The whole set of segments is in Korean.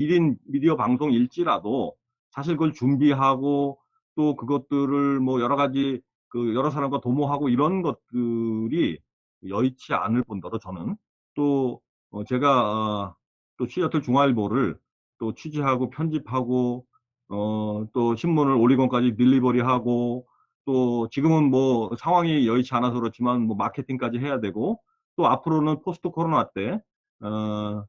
1인 미디어 방송일지라도 사실 그걸 준비하고 또 그것들을 뭐 여러 가지 그 여러 사람과 도모하고 이런 것들이 여의치 않을 뿐더러 저는 또 제가 또 시애틀 중앙일보를 또 취재하고 편집하고 또 신문을 올리건까지 딜리버리하고 또 지금은 뭐 상황이 여의치 않아서 그렇지만 뭐 마케팅까지 해야 되고 또 앞으로는 포스트 코로나 때 어,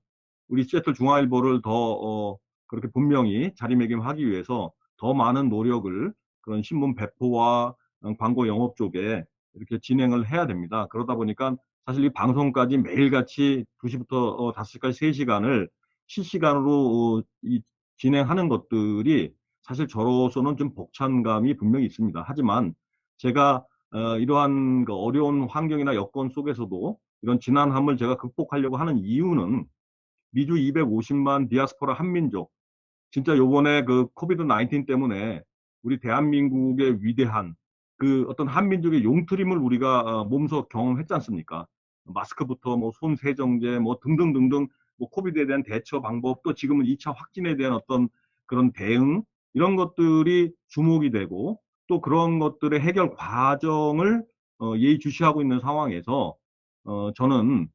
우리 시애틀 중앙일보를 더 그렇게 분명히 자리매김하기 위해서 더 많은 노력을 그런 신문 배포와 광고 영업 쪽에 이렇게 진행을 해야 됩니다. 그러다 보니까 사실 이 방송까지 매일같이 2시부터 5시까지 3시간을 실시간으로 진행하는 것들이 사실 저로서는 좀 벅찬감이 분명히 있습니다. 하지만 제가 이러한 그 어려운 환경이나 여건 속에서도 이런 지난함을 제가 극복하려고 하는 이유는 미주 250만 디아스포라 한민족, 진짜 요번에 그 코비드 19 때문에 우리 대한민국의 위대한 그 어떤 한민족의 용트림을 우리가 몸소 경험했지 않습니까? 마스크부터 뭐 손 세정제 뭐 등등등등 뭐 코비드에 대한 대처 방법 또 지금은 2차 확진에 대한 어떤 그런 대응 이런 것들이 주목이 되고 또 그런 것들의 해결 과정을 예의주시하고 있는 상황에서 저는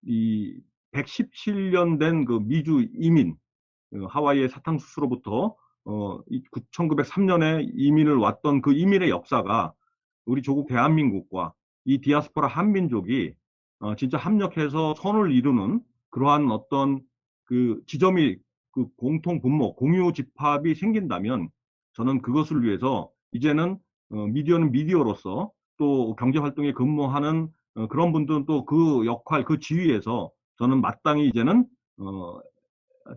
이 117년 된 그 미주 이민 하와이의 사탕수수로부터 1903년에 이민을 왔던 그 이민의 역사가 우리 조국 대한민국과 이 디아스포라 한민족이 진짜 합력해서 선을 이루는 그러한 어떤 그 지점이 그 공통 분모, 공유 집합이 생긴다면 저는 그것을 위해서 이제는 미디어는 미디어로서 또 경제활동에 근무하는 그런 분들은 또 그 역할, 그 지위에서 저는 마땅히 이제는 어,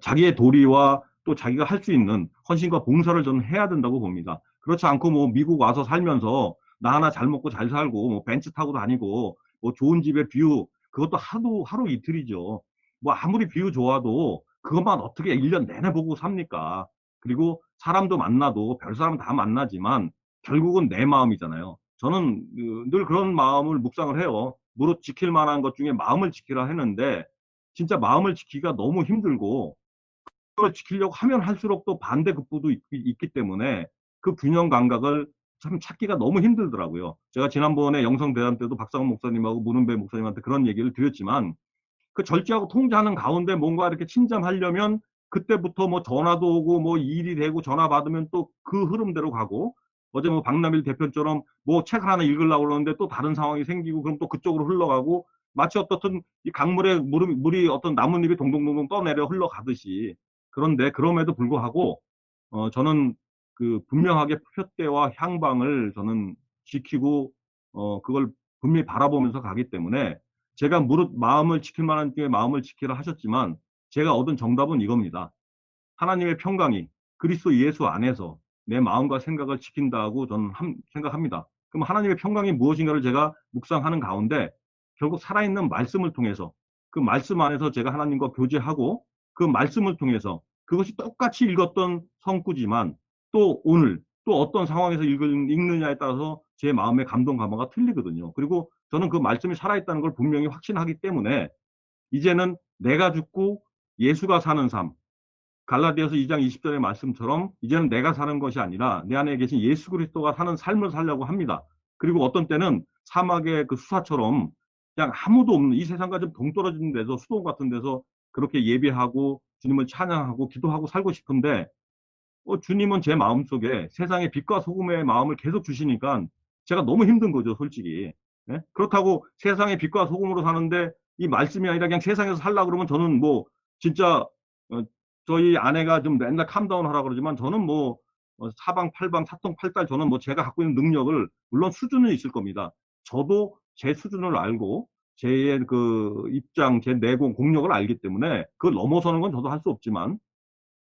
자기의 도리와 또 자기가 할 수 있는 헌신과 봉사를 저는 해야 된다고 봅니다. 그렇지 않고 뭐 미국 와서 살면서 나 하나 잘 먹고 잘 살고 뭐 벤츠 타고 다니고 뭐 좋은 집에 뷰 그것도 하루 이틀이죠. 뭐 아무리 뷰 좋아도 그것만 어떻게 1년 내내 보고 삽니까? 그리고 사람도 만나도 별 사람 다 만나지만 결국은 내 마음이잖아요. 저는 늘 그런 마음을 묵상을 해요. 무릇 지킬 만한 것 중에 마음을 지키라 했는데 진짜 마음을 지키기가 너무 힘들고 그걸 지키려고 하면 할수록 또 반대급부도 있기 때문에 그 균형 감각을 참 찾기가 너무 힘들더라고요. 제가 지난번에 영성대담 때도 박상훈 목사님하고 문은배 목사님한테 그런 얘기를 드렸지만 그 절제하고 통제하는 가운데 뭔가 이렇게 침잠하려면 그때부터 뭐 전화도 오고 뭐 일이 되고 전화 받으면 또 그 흐름대로 가고 어제 뭐 박남일 대표처럼 뭐 책을 하나 읽으려고 그러는데 또 다른 상황이 생기고 그럼 또 그쪽으로 흘러가고 마치 어떻든 이 강물에 물이 어떤 나뭇잎이 동동동동 떠내려 흘러가듯이 그런데 그럼에도 불구하고 저는 그 분명하게 표대와 향방을 저는 지키고 그걸 분명히 바라보면서 가기 때문에 제가 무릇 마음을 지킬 만한 게 마음을 지키라 하셨지만 제가 얻은 정답은 이겁니다. 하나님의 평강이 그리스도 예수 안에서 내 마음과 생각을 지킨다고 저는 생각합니다. 그럼 하나님의 평강이 무엇인가를 제가 묵상하는 가운데 결국 살아있는 말씀을 통해서 그 말씀 안에서 제가 하나님과 교제하고 그 말씀을 통해서 그것이 똑같이 읽었던 성구지만 또 오늘 또 어떤 상황에서 읽느냐에 따라서 제 마음의 감동 감화가 틀리거든요. 그리고 저는 그 말씀이 살아있다는 걸 분명히 확신하기 때문에 이제는 내가 죽고 예수가 사는 삶, 갈라디아서 2장 20절의 말씀처럼 이제는 내가 사는 것이 아니라 내 안에 계신 예수 그리스도가 사는 삶을 살려고 합니다. 그리고 어떤 때는 사막의 그 수사처럼 그냥 아무도 없는 이 세상과 좀 동떨어진 데서 수도 같은 데서 그렇게 예배하고 주님을 찬양하고 기도하고 살고 싶은데 주님은 제 마음속에 세상의 빛과 소금의 마음을 계속 주시니까 제가 너무 힘든 거죠, 솔직히. 예? 그렇다고 세상의 빛과 소금으로 사는데 이 말씀이 아니라 그냥 세상에서 살라 그러면 저는 뭐 진짜 저희 아내가 좀 맨날 캄다운 하라 그러지만 저는 뭐 사방팔방 사통팔달 저는 뭐 제가 갖고 있는 능력을 물론 수준은 있을 겁니다. 저도 제 수준을 알고 제 그 입장, 제 내공, 공력을 알기 때문에 그걸 넘어서는 건 저도 할 수 없지만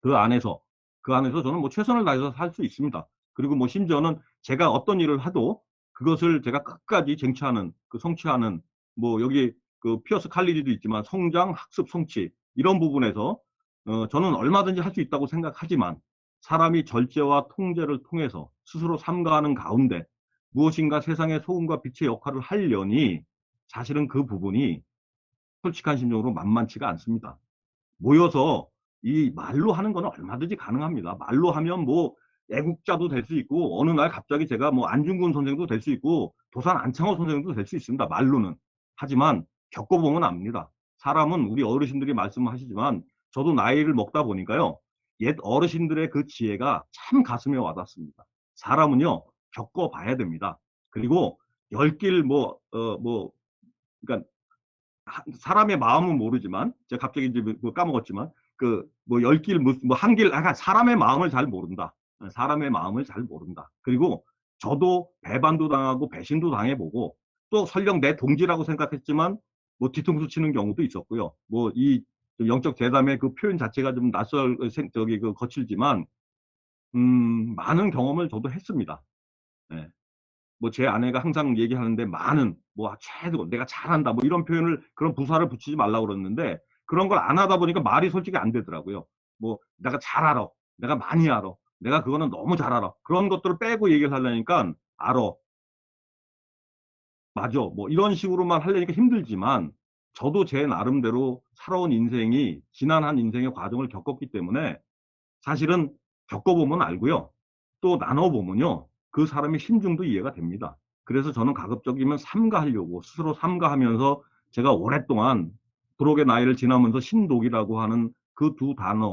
그 안에서 그 안에서 저는 뭐 최선을 다해서 살 수 있습니다. 그리고 뭐 심지어는 제가 어떤 일을 하도 그것을 제가 끝까지 쟁취하는 그 성취하는 뭐 여기 그 피어스 칼리지도 있지만 성장, 학습, 성취 이런 부분에서 저는 얼마든지 할 수 있다고 생각하지만 사람이 절제와 통제를 통해서 스스로 삼가하는 가운데 무엇인가 세상의 소금과 빛의 역할을 하려니 사실은 그 부분이 솔직한 심정으로 만만치가 않습니다. 모여서 이 말로 하는 거는 얼마든지 가능합니다. 말로 하면 뭐 애국자도 될 수 있고 어느 날 갑자기 제가 뭐 안중근 선생도 될 수 있고 도산 안창호 선생도 될 수 있습니다. 말로는. 하지만 겪어보면 압니다. 사람은 우리 어르신들이 말씀하시지만 저도 나이를 먹다 보니까요. 옛 어르신들의 그 지혜가 참 가슴에 와닿습니다. 사람은요. 겪어봐야 됩니다. 그리고 열 길 그러니까 사람의 마음은 모르지만 제가 갑자기 이제 뭐 까먹었지만 그 뭐 열 길 뭐 한 길 사람의 마음을 잘 모른다. 사람의 마음을 잘 모른다. 그리고 저도 배반도 당하고 배신도 당해보고 또 설령 내 동지라고 생각했지만 뭐 뒤통수 치는 경우도 있었고요. 뭐 이 영적 대담의 그 표현 자체가 좀 저기 그 거칠지만 많은 경험을 저도 했습니다. 네. 뭐 제 아내가 항상 얘기하는데 많은 뭐 최고 내가 잘한다 뭐 이런 표현을 그런 부사를 붙이지 말라고 그러는데 그런 걸 안 하다 보니까 말이 솔직히 안 되더라고요. 뭐 내가 잘 알아. 내가 많이 알아. 내가 그거는 너무 잘 알아. 그런 것들을 빼고 얘기를 하려니까 알아. 맞아. 뭐 이런 식으로만 하려니까 힘들지만 저도 제 나름대로 살아온 인생이 지난 한 인생의 과정을 겪었기 때문에 사실은 겪어보면 알고요. 또 나눠보면요. 그 사람의 심중도 이해가 됩니다. 그래서 저는 가급적이면 삼가하려고 스스로 삼가하면서 제가 오랫동안 불혹의 나이를 지나면서 신독이라고 하는 그 두 단어,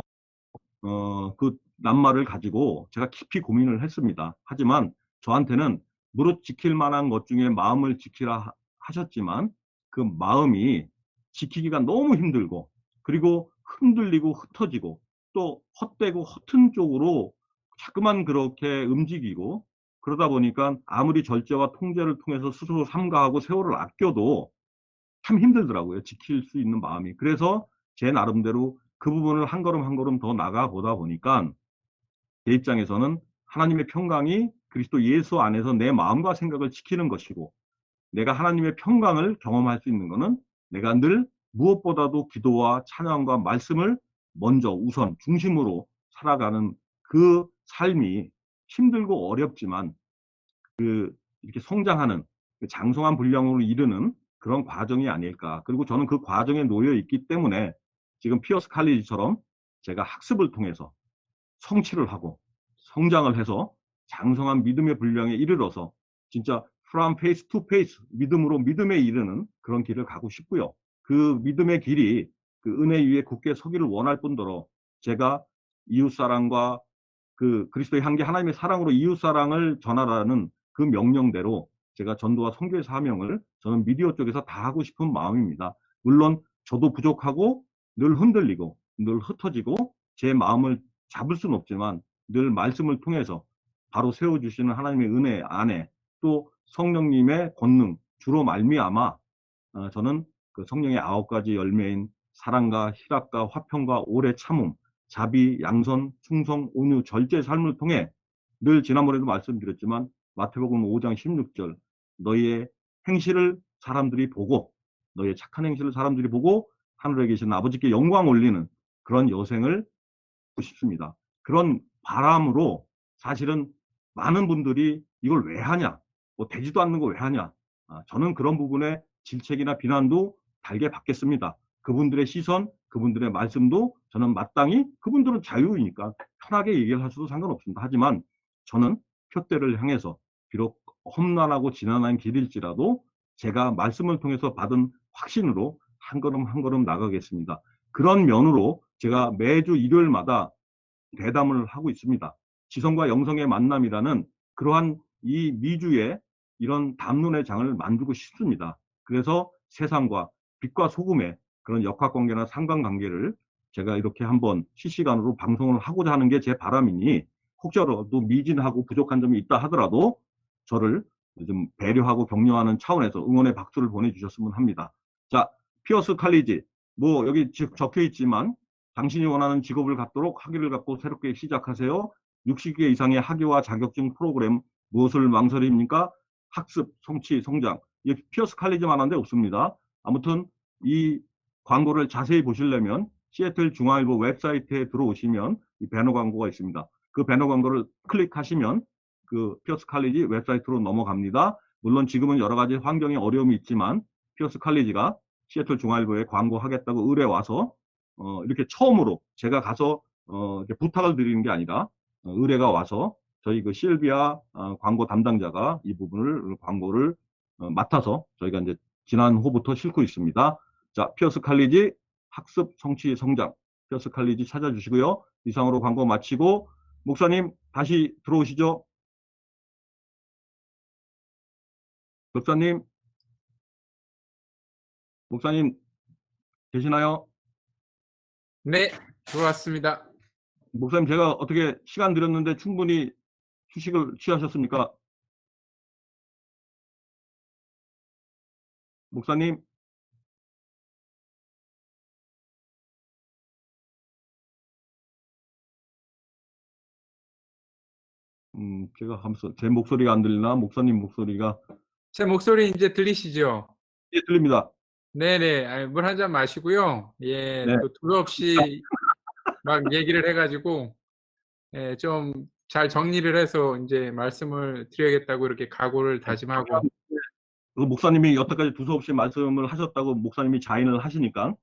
그 낱말을 가지고 제가 깊이 고민을 했습니다. 하지만 저한테는 무릇 지킬 만한 것 중에 마음을 지키라 하셨지만 그 마음이 지키기가 너무 힘들고 그리고 흔들리고 흩어지고 또 헛되고 허튼 쪽으로 자꾸만 그렇게 움직이고 그러다 보니까 아무리 절제와 통제를 통해서 스스로 삼가하고 세월을 아껴도 참 힘들더라고요. 지킬 수 있는 마음이. 그래서 제 나름대로 그 부분을 한 걸음 한 걸음 더 나가 보다 보니까 제 입장에서는 하나님의 평강이 그리스도 예수 안에서 내 마음과 생각을 지키는 것이고 내가 하나님의 평강을 경험할 수 있는 것은 내가 늘 무엇보다도 기도와 찬양과 말씀을 먼저 우선 중심으로 살아가는 그 삶이 힘들고 어렵지만 이렇게 성장하는 장성한 분량으로 이르는 그런 과정이 아닐까. 그리고 저는 그 과정에 놓여 있기 때문에 지금 피어스 칼리지처럼 제가 학습을 통해서 성취를 하고 성장을 해서 장성한 믿음의 분량에 이르러서 진짜 from face to face 믿음으로 믿음에 이르는 그런 길을 가고 싶고요. 그 믿음의 길이 그 은혜 위에 굳게 서기를 원할 뿐더러 제가 이웃사랑과 그 그리스도의 향기 하나님의 사랑으로 이웃사랑을 전하라는 그 명령대로 제가 전도와 선교의 사명을 저는 미디어 쪽에서 다 하고 싶은 마음입니다. 물론 저도 부족하고 늘 흔들리고 늘 흩어지고 제 마음을 잡을 수는 없지만 늘 말씀을 통해서 바로 세워주시는 하나님의 은혜 안에 또 성령님의 권능 주로 말미암아 저는 그 성령의 9가지 열매인 사랑과 희락과 화평과 오래 참음 자비, 양선, 충성, 온유, 절제 삶을 통해 늘 지난번에도 말씀드렸지만 마태복음 5장 16절 너희의 행실을 사람들이 보고 너희의 착한 행실을 사람들이 보고 하늘에 계신 아버지께 영광 올리는 그런 여생을 하고 싶습니다. 그런 바람으로 사실은 많은 분들이 이걸 왜 하냐 뭐 되지도 않는 거 왜 하냐 저는 그런 부분에 질책이나 비난도 달게 받겠습니다. 그분들의 시선, 그분들의 말씀도 저는 마땅히 그분들은 자유이니까 편하게 얘기를 할 수도 상관없습니다. 하지만 저는 표대를 향해서 비록 험난하고 지난한 길일지라도 제가 말씀을 통해서 받은 확신으로 한 걸음 한 걸음 나가겠습니다. 그런 면으로 제가 매주 일요일마다 대담을 하고 있습니다. 지성과 영성의 만남이라는 그러한 이 미주의 이런 담론의 장을 만들고 싶습니다. 그래서 세상과 빛과 소금의 그런 역학관계나 상관관계를 제가 이렇게 한번 실시간으로 방송을 하고자 하는 게 제 바람이니 혹여라도 미진하고 부족한 점이 있다 하더라도 저를 좀 배려하고 격려하는 차원에서 응원의 박수를 보내주셨으면 합니다. 자, 피어스 칼리지 뭐 여기 적혀 있지만 당신이 원하는 직업을 갖도록 학위를 갖고 새롭게 시작하세요. 60개 이상의 학위와 자격증 프로그램 무엇을 망설입니까? 학습, 성취, 성장. 이 피어스 칼리지만 한데 없습니다. 아무튼 이 광고를 자세히 보시려면 시애틀 중앙일보 웹사이트에 들어오시면 이 배너 광고가 있습니다. 그 배너 광고를 클릭하시면 그 피어스 칼리지 웹사이트로 넘어갑니다. 물론 지금은 여러 가지 환경에 어려움이 있지만 피어스 칼리지가 시애틀 중앙일보에 광고하겠다고 의뢰 와서 이렇게 처음으로 제가 가서 이렇게 부탁을 드리는 게 아니라 의뢰가 와서 저희 그 실비아 광고 담당자가 이 부분을 광고를 맡아서 저희가 이제 지난 호부터 싣고 있습니다. 자, 피어스 칼리지 학습 성취 성장 피어스 칼리지 찾아주시고요. 이상으로 광고 마치고 목사님 다시 들어오시죠. 목사님, 목사님 계시나요? 네, 들어왔습니다. 목사님 제가 어떻게 시간 드렸는데 충분히 휴식을 취하셨습니까? 목사님, 제가 하면서 제 목소리가 안 들리나? 목사님 목소리가 제 목소리 이제 들리시죠? 예, 들립니다. 네네. 물 한 잔 마시고요. 예, 네. 또 두렵시 막 얘기를 해가지고, 예, 좀 잘 정리를 해서 이제 말씀을 드려야겠다고 이렇게 각오를 다짐하고. 그 목사님이 여태까지 두서없이 말씀을 하셨다고 목사님이 자인을 하시니까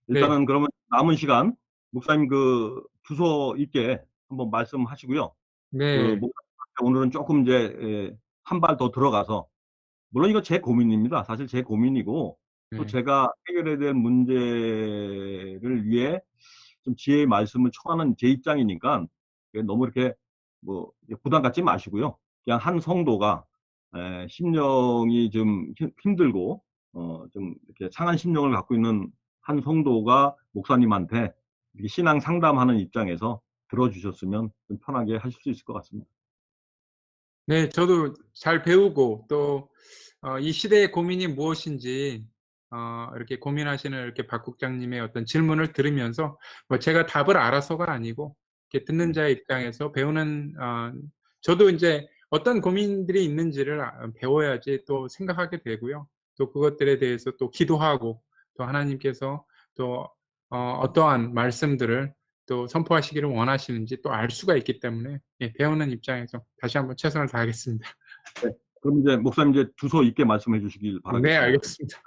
네, 일단은 그러면 남은 시간 목사님 그 주소 있게 한번 말씀하시고요. 그 네, 목사님 오늘은 조금 이제 한 발 더 들어가서 물론 이거 제 고민입니다. 사실 제 고민이고 또 네. 제가 해결해야 될 문제를 위해 좀 지혜의 말씀을 청하는 제 입장이니까 너무 이렇게 뭐 부담 갖지 마시고요. 그냥 한 성도가 심령이 좀 힘들고 좀 이렇게 상한 심령을 갖고 있는 한 성도가 목사님한테 이렇게 신앙 상담하는 입장에서 들어주셨으면 좀 편하게 하실 수 있을 것 같습니다. 네, 저도 잘 배우고 또 이 시대의 고민이 무엇인지 이렇게 고민하시는 이렇게 박 국장님의 어떤 질문을 들으면서 뭐 제가 답을 알아서가 아니고 이렇게 듣는 네. 자의 입장에서 배우는 저도 이제 어떤 고민들이 있는지를 배워야지 또 생각하게 되고요. 또 그것들에 대해서 또 기도하고 또 하나님께서 또 어떠한 말씀들을 또 선포하시기를 원하시는지 또 알 수가 있기 때문에 예, 배우는 입장에서 다시 한번 최선을 다하겠습니다. 네. 그럼 이제 목사님 이제 주소 있게 말씀해 주시길 네, 바라겠습니다. 알겠습니다.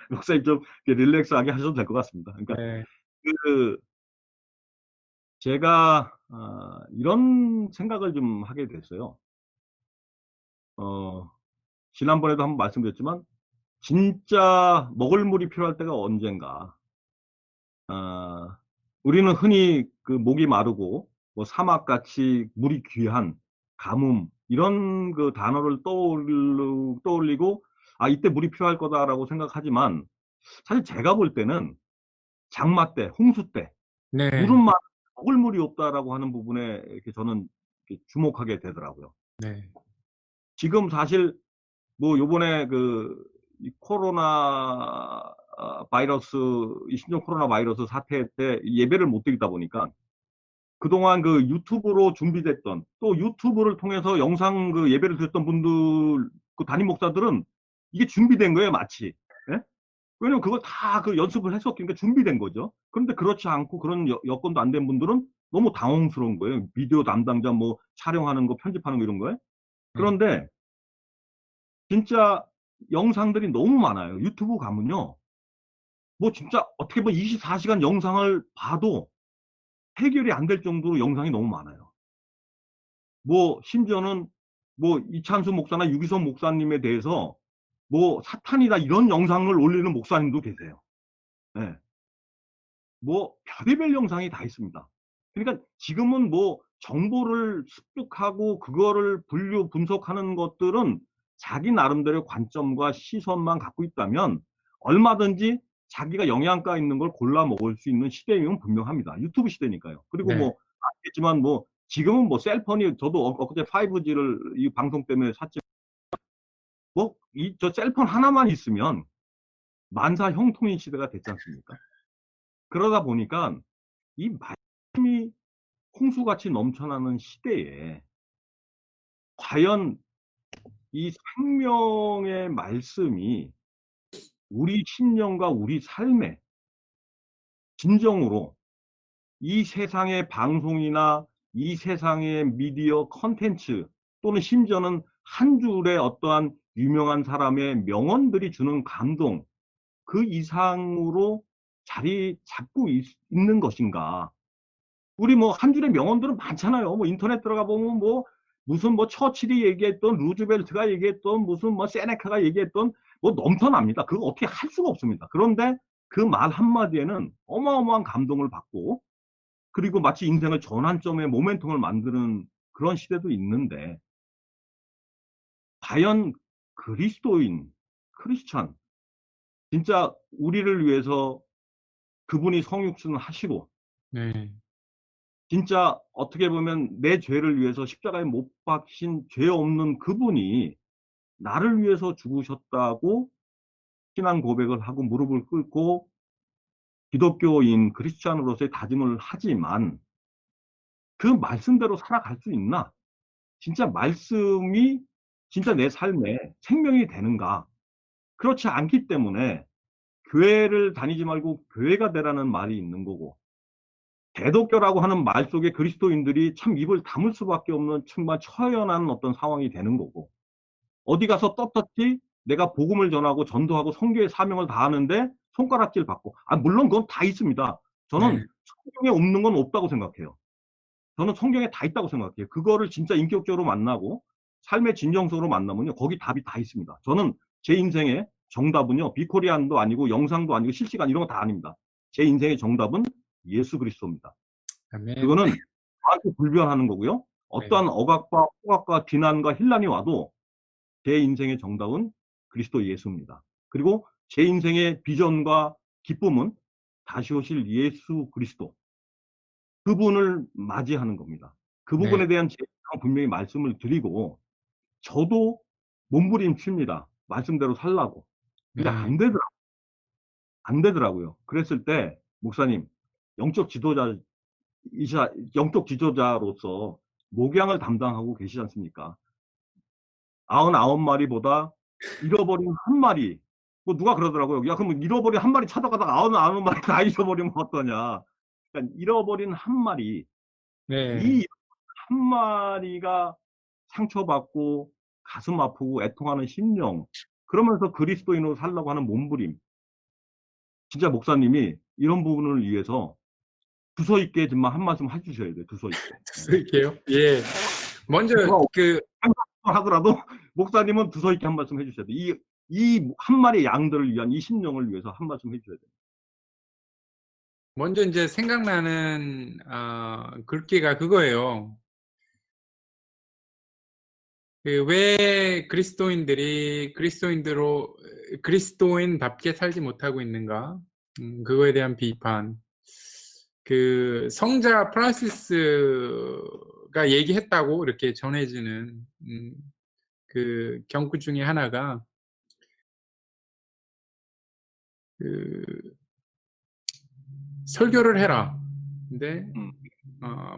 목사님 좀 릴렉스하게 하셔도 될 것 같습니다. 그러니까 네. 그 제가 이런 생각을 좀 하게 됐어요. 어, 지난번에도 한번 말씀드렸지만 진짜 먹을 물이 필요할 때가 언젠가. 아, 우리는 흔히 그 목이 마르고 뭐 사막같이 물이 귀한 가뭄 이런 그 단어를 떠올리고 아 이때 물이 필요할 거다라고 생각하지만 사실 제가 볼 때는 장마 때, 홍수 때 물은 네. 많 먹을 물이 없다라고 하는 부분에 이렇게 저는 이렇게 주목하게 되더라고요. 네. 지금 사실 뭐 요번에 이 코로나 바이러스, 이 신종 코로나 바이러스 사태 때 예배를 못 드리다 보니까 그동안 그 유튜브로 준비됐던 또 유튜브를 통해서 영상 그 예배를 드렸던 분들, 그 담임 목사들은 이게 준비된 거예요, 마치. 예? 왜냐면 그걸 다 그 연습을 했었으니까 준비된 거죠. 그런데 그렇지 않고 그런 여건도 안 된 분들은 너무 당황스러운 거예요. 비디오 담당자 뭐 촬영하는 거, 편집하는 거 이런 거에. 네. 그런데 진짜 영상들이 너무 많아요. 유튜브 가면요. 뭐 진짜 어떻게 보면 24시간 영상을 봐도 해결이 안 될 정도로 영상이 너무 많아요. 뭐 심지어는 뭐 이찬수 목사나 유기성 목사님에 대해서 뭐 사탄이다 이런 영상을 올리는 목사님도 계세요. 네. 뭐 별의별 영상이 다 있습니다. 그러니까 지금은 뭐 정보를 습득하고 그거를 분류 분석하는 것들은 자기 나름대로의 관점과 시선만 갖고 있다면 얼마든지 자기가 영양가 있는 걸 골라 먹을 수 있는 시대임은 분명합니다. 유튜브 시대니까요. 그리고 네. 뭐 아시겠지만 뭐 지금은 뭐 셀폰이 저도 엊그제 5G를 이 방송 때문에 샀지 뭐 이 저 셀폰 하나만 있으면 만사 형통인 시대가 됐지 않습니까? 그러다 보니까 이 말씀이 홍수같이 넘쳐나는 시대에 과연 이 생명의 말씀이 우리 심령과 우리 삶에 진정으로 이 세상의 방송이나 이 세상의 미디어 컨텐츠 또는 심지어는 한 줄의 어떠한 유명한 사람의 명언들이 주는 감동 그 이상으로 자리 잡고 있는 것인가? 우리 뭐 한 줄의 명언들은 많잖아요. 뭐 인터넷 들어가 보면 뭐 무슨 뭐 처칠이 얘기했던 루즈벨트가 얘기했던 무슨 뭐 세네카가 얘기했던 뭐 넘쳐납니다. 그거 어떻게 할 수가 없습니다. 그런데 그 말 한마디에는 어마어마한 감동을 받고 그리고 마치 인생을 전환점의 모멘텀을 만드는 그런 시대도 있는데 과연 그리스도인, 크리스찬 진짜 우리를 위해서 그분이 성육신을 하시고 네. 진짜 어떻게 보면 내 죄를 위해서 십자가에 못 박힌 죄 없는 그분이 나를 위해서 죽으셨다고 신앙 고백을 하고 무릎을 꿇고 기독교인 크리스찬으로서의 다짐을 하지만 그 말씀대로 살아갈 수 있나? 진짜 말씀이 진짜 내 삶에 생명이 되는가? 그렇지 않기 때문에 교회를 다니지 말고 교회가 되라는 말이 있는 거고 대독교라고 하는 말 속에 그리스도인들이 참 입을 다물 수밖에 없는 정말 처연한 어떤 상황이 되는 거고 어디 가서 떳떳이 내가 복음을 전하고 전도하고 선교의 사명을 다하는데 손가락질 받고 물론 그건 다 있습니다. 네. 저는 성경에 없는 건 없다고 생각해요. 저는 성경에 다 있다고 생각해요. 그거를 진짜 인격적으로 만나고 삶의 진정성으로 만나면요 거기 답이 다 있습니다. 저는 제 인생의 정답은요 비코리안도 아니고 영상도 아니고 실시간 이런 거 다 아닙니다. 제 인생의 정답은 예수 그리스도입니다. 아멘. 그거는 저한테 불변하는 거고요. 네. 어떠한 억압과 폭압과 비난과 혼란이 와도 제 인생의 정답은 그리스도 예수입니다. 그리고 제 인생의 비전과 기쁨은 다시 오실 예수 그리스도 그분을 맞이하는 겁니다. 그 네. 부분에 대한 제가 분명히 말씀을 드리고 저도 몸부림칩니다. 말씀대로 살라고. 근데 네. 안 되더라고요. 그랬을 때 목사님 영적 지도자 영적 지도자로서 목양을 담당하고 계시지 않습니까? 99마리보다 잃어버린 한 마리. 뭐 누가 그러더라고요. 야, 그럼 잃어버린 한 마리 찾아가다가 99마리 다 잊어버리면 어떠냐. 그러니까 잃어버린 한 마리. 네. 이 한 마리가 상처받고 가슴 아프고 애통하는 심령. 그러면서 그리스도인으로 살라고 하는 몸부림. 진짜 목사님이 이런 부분을 위해서 두서 있게 정말 한 말씀 해주셔야 돼요. 두서 있게. 쓸게요. 예. 먼저 누가 그 하더라도 목사님은 두서 있게 한 말씀 해주셔야 돼요. 이 한 마리 양들을 위한 이 심령을 위해서 한 말씀 해주셔야 돼요. 먼저 이제 생각나는 글귀가 그거예요. 그 왜 그리스도인들이 그리스도인답게 살지 못하고 있는가? 그거에 대한 비판. 그 성자 프란시스가 얘기했다고 이렇게 전해지는 그 경구 중에 하나가 그 설교를 해라. 근데 음,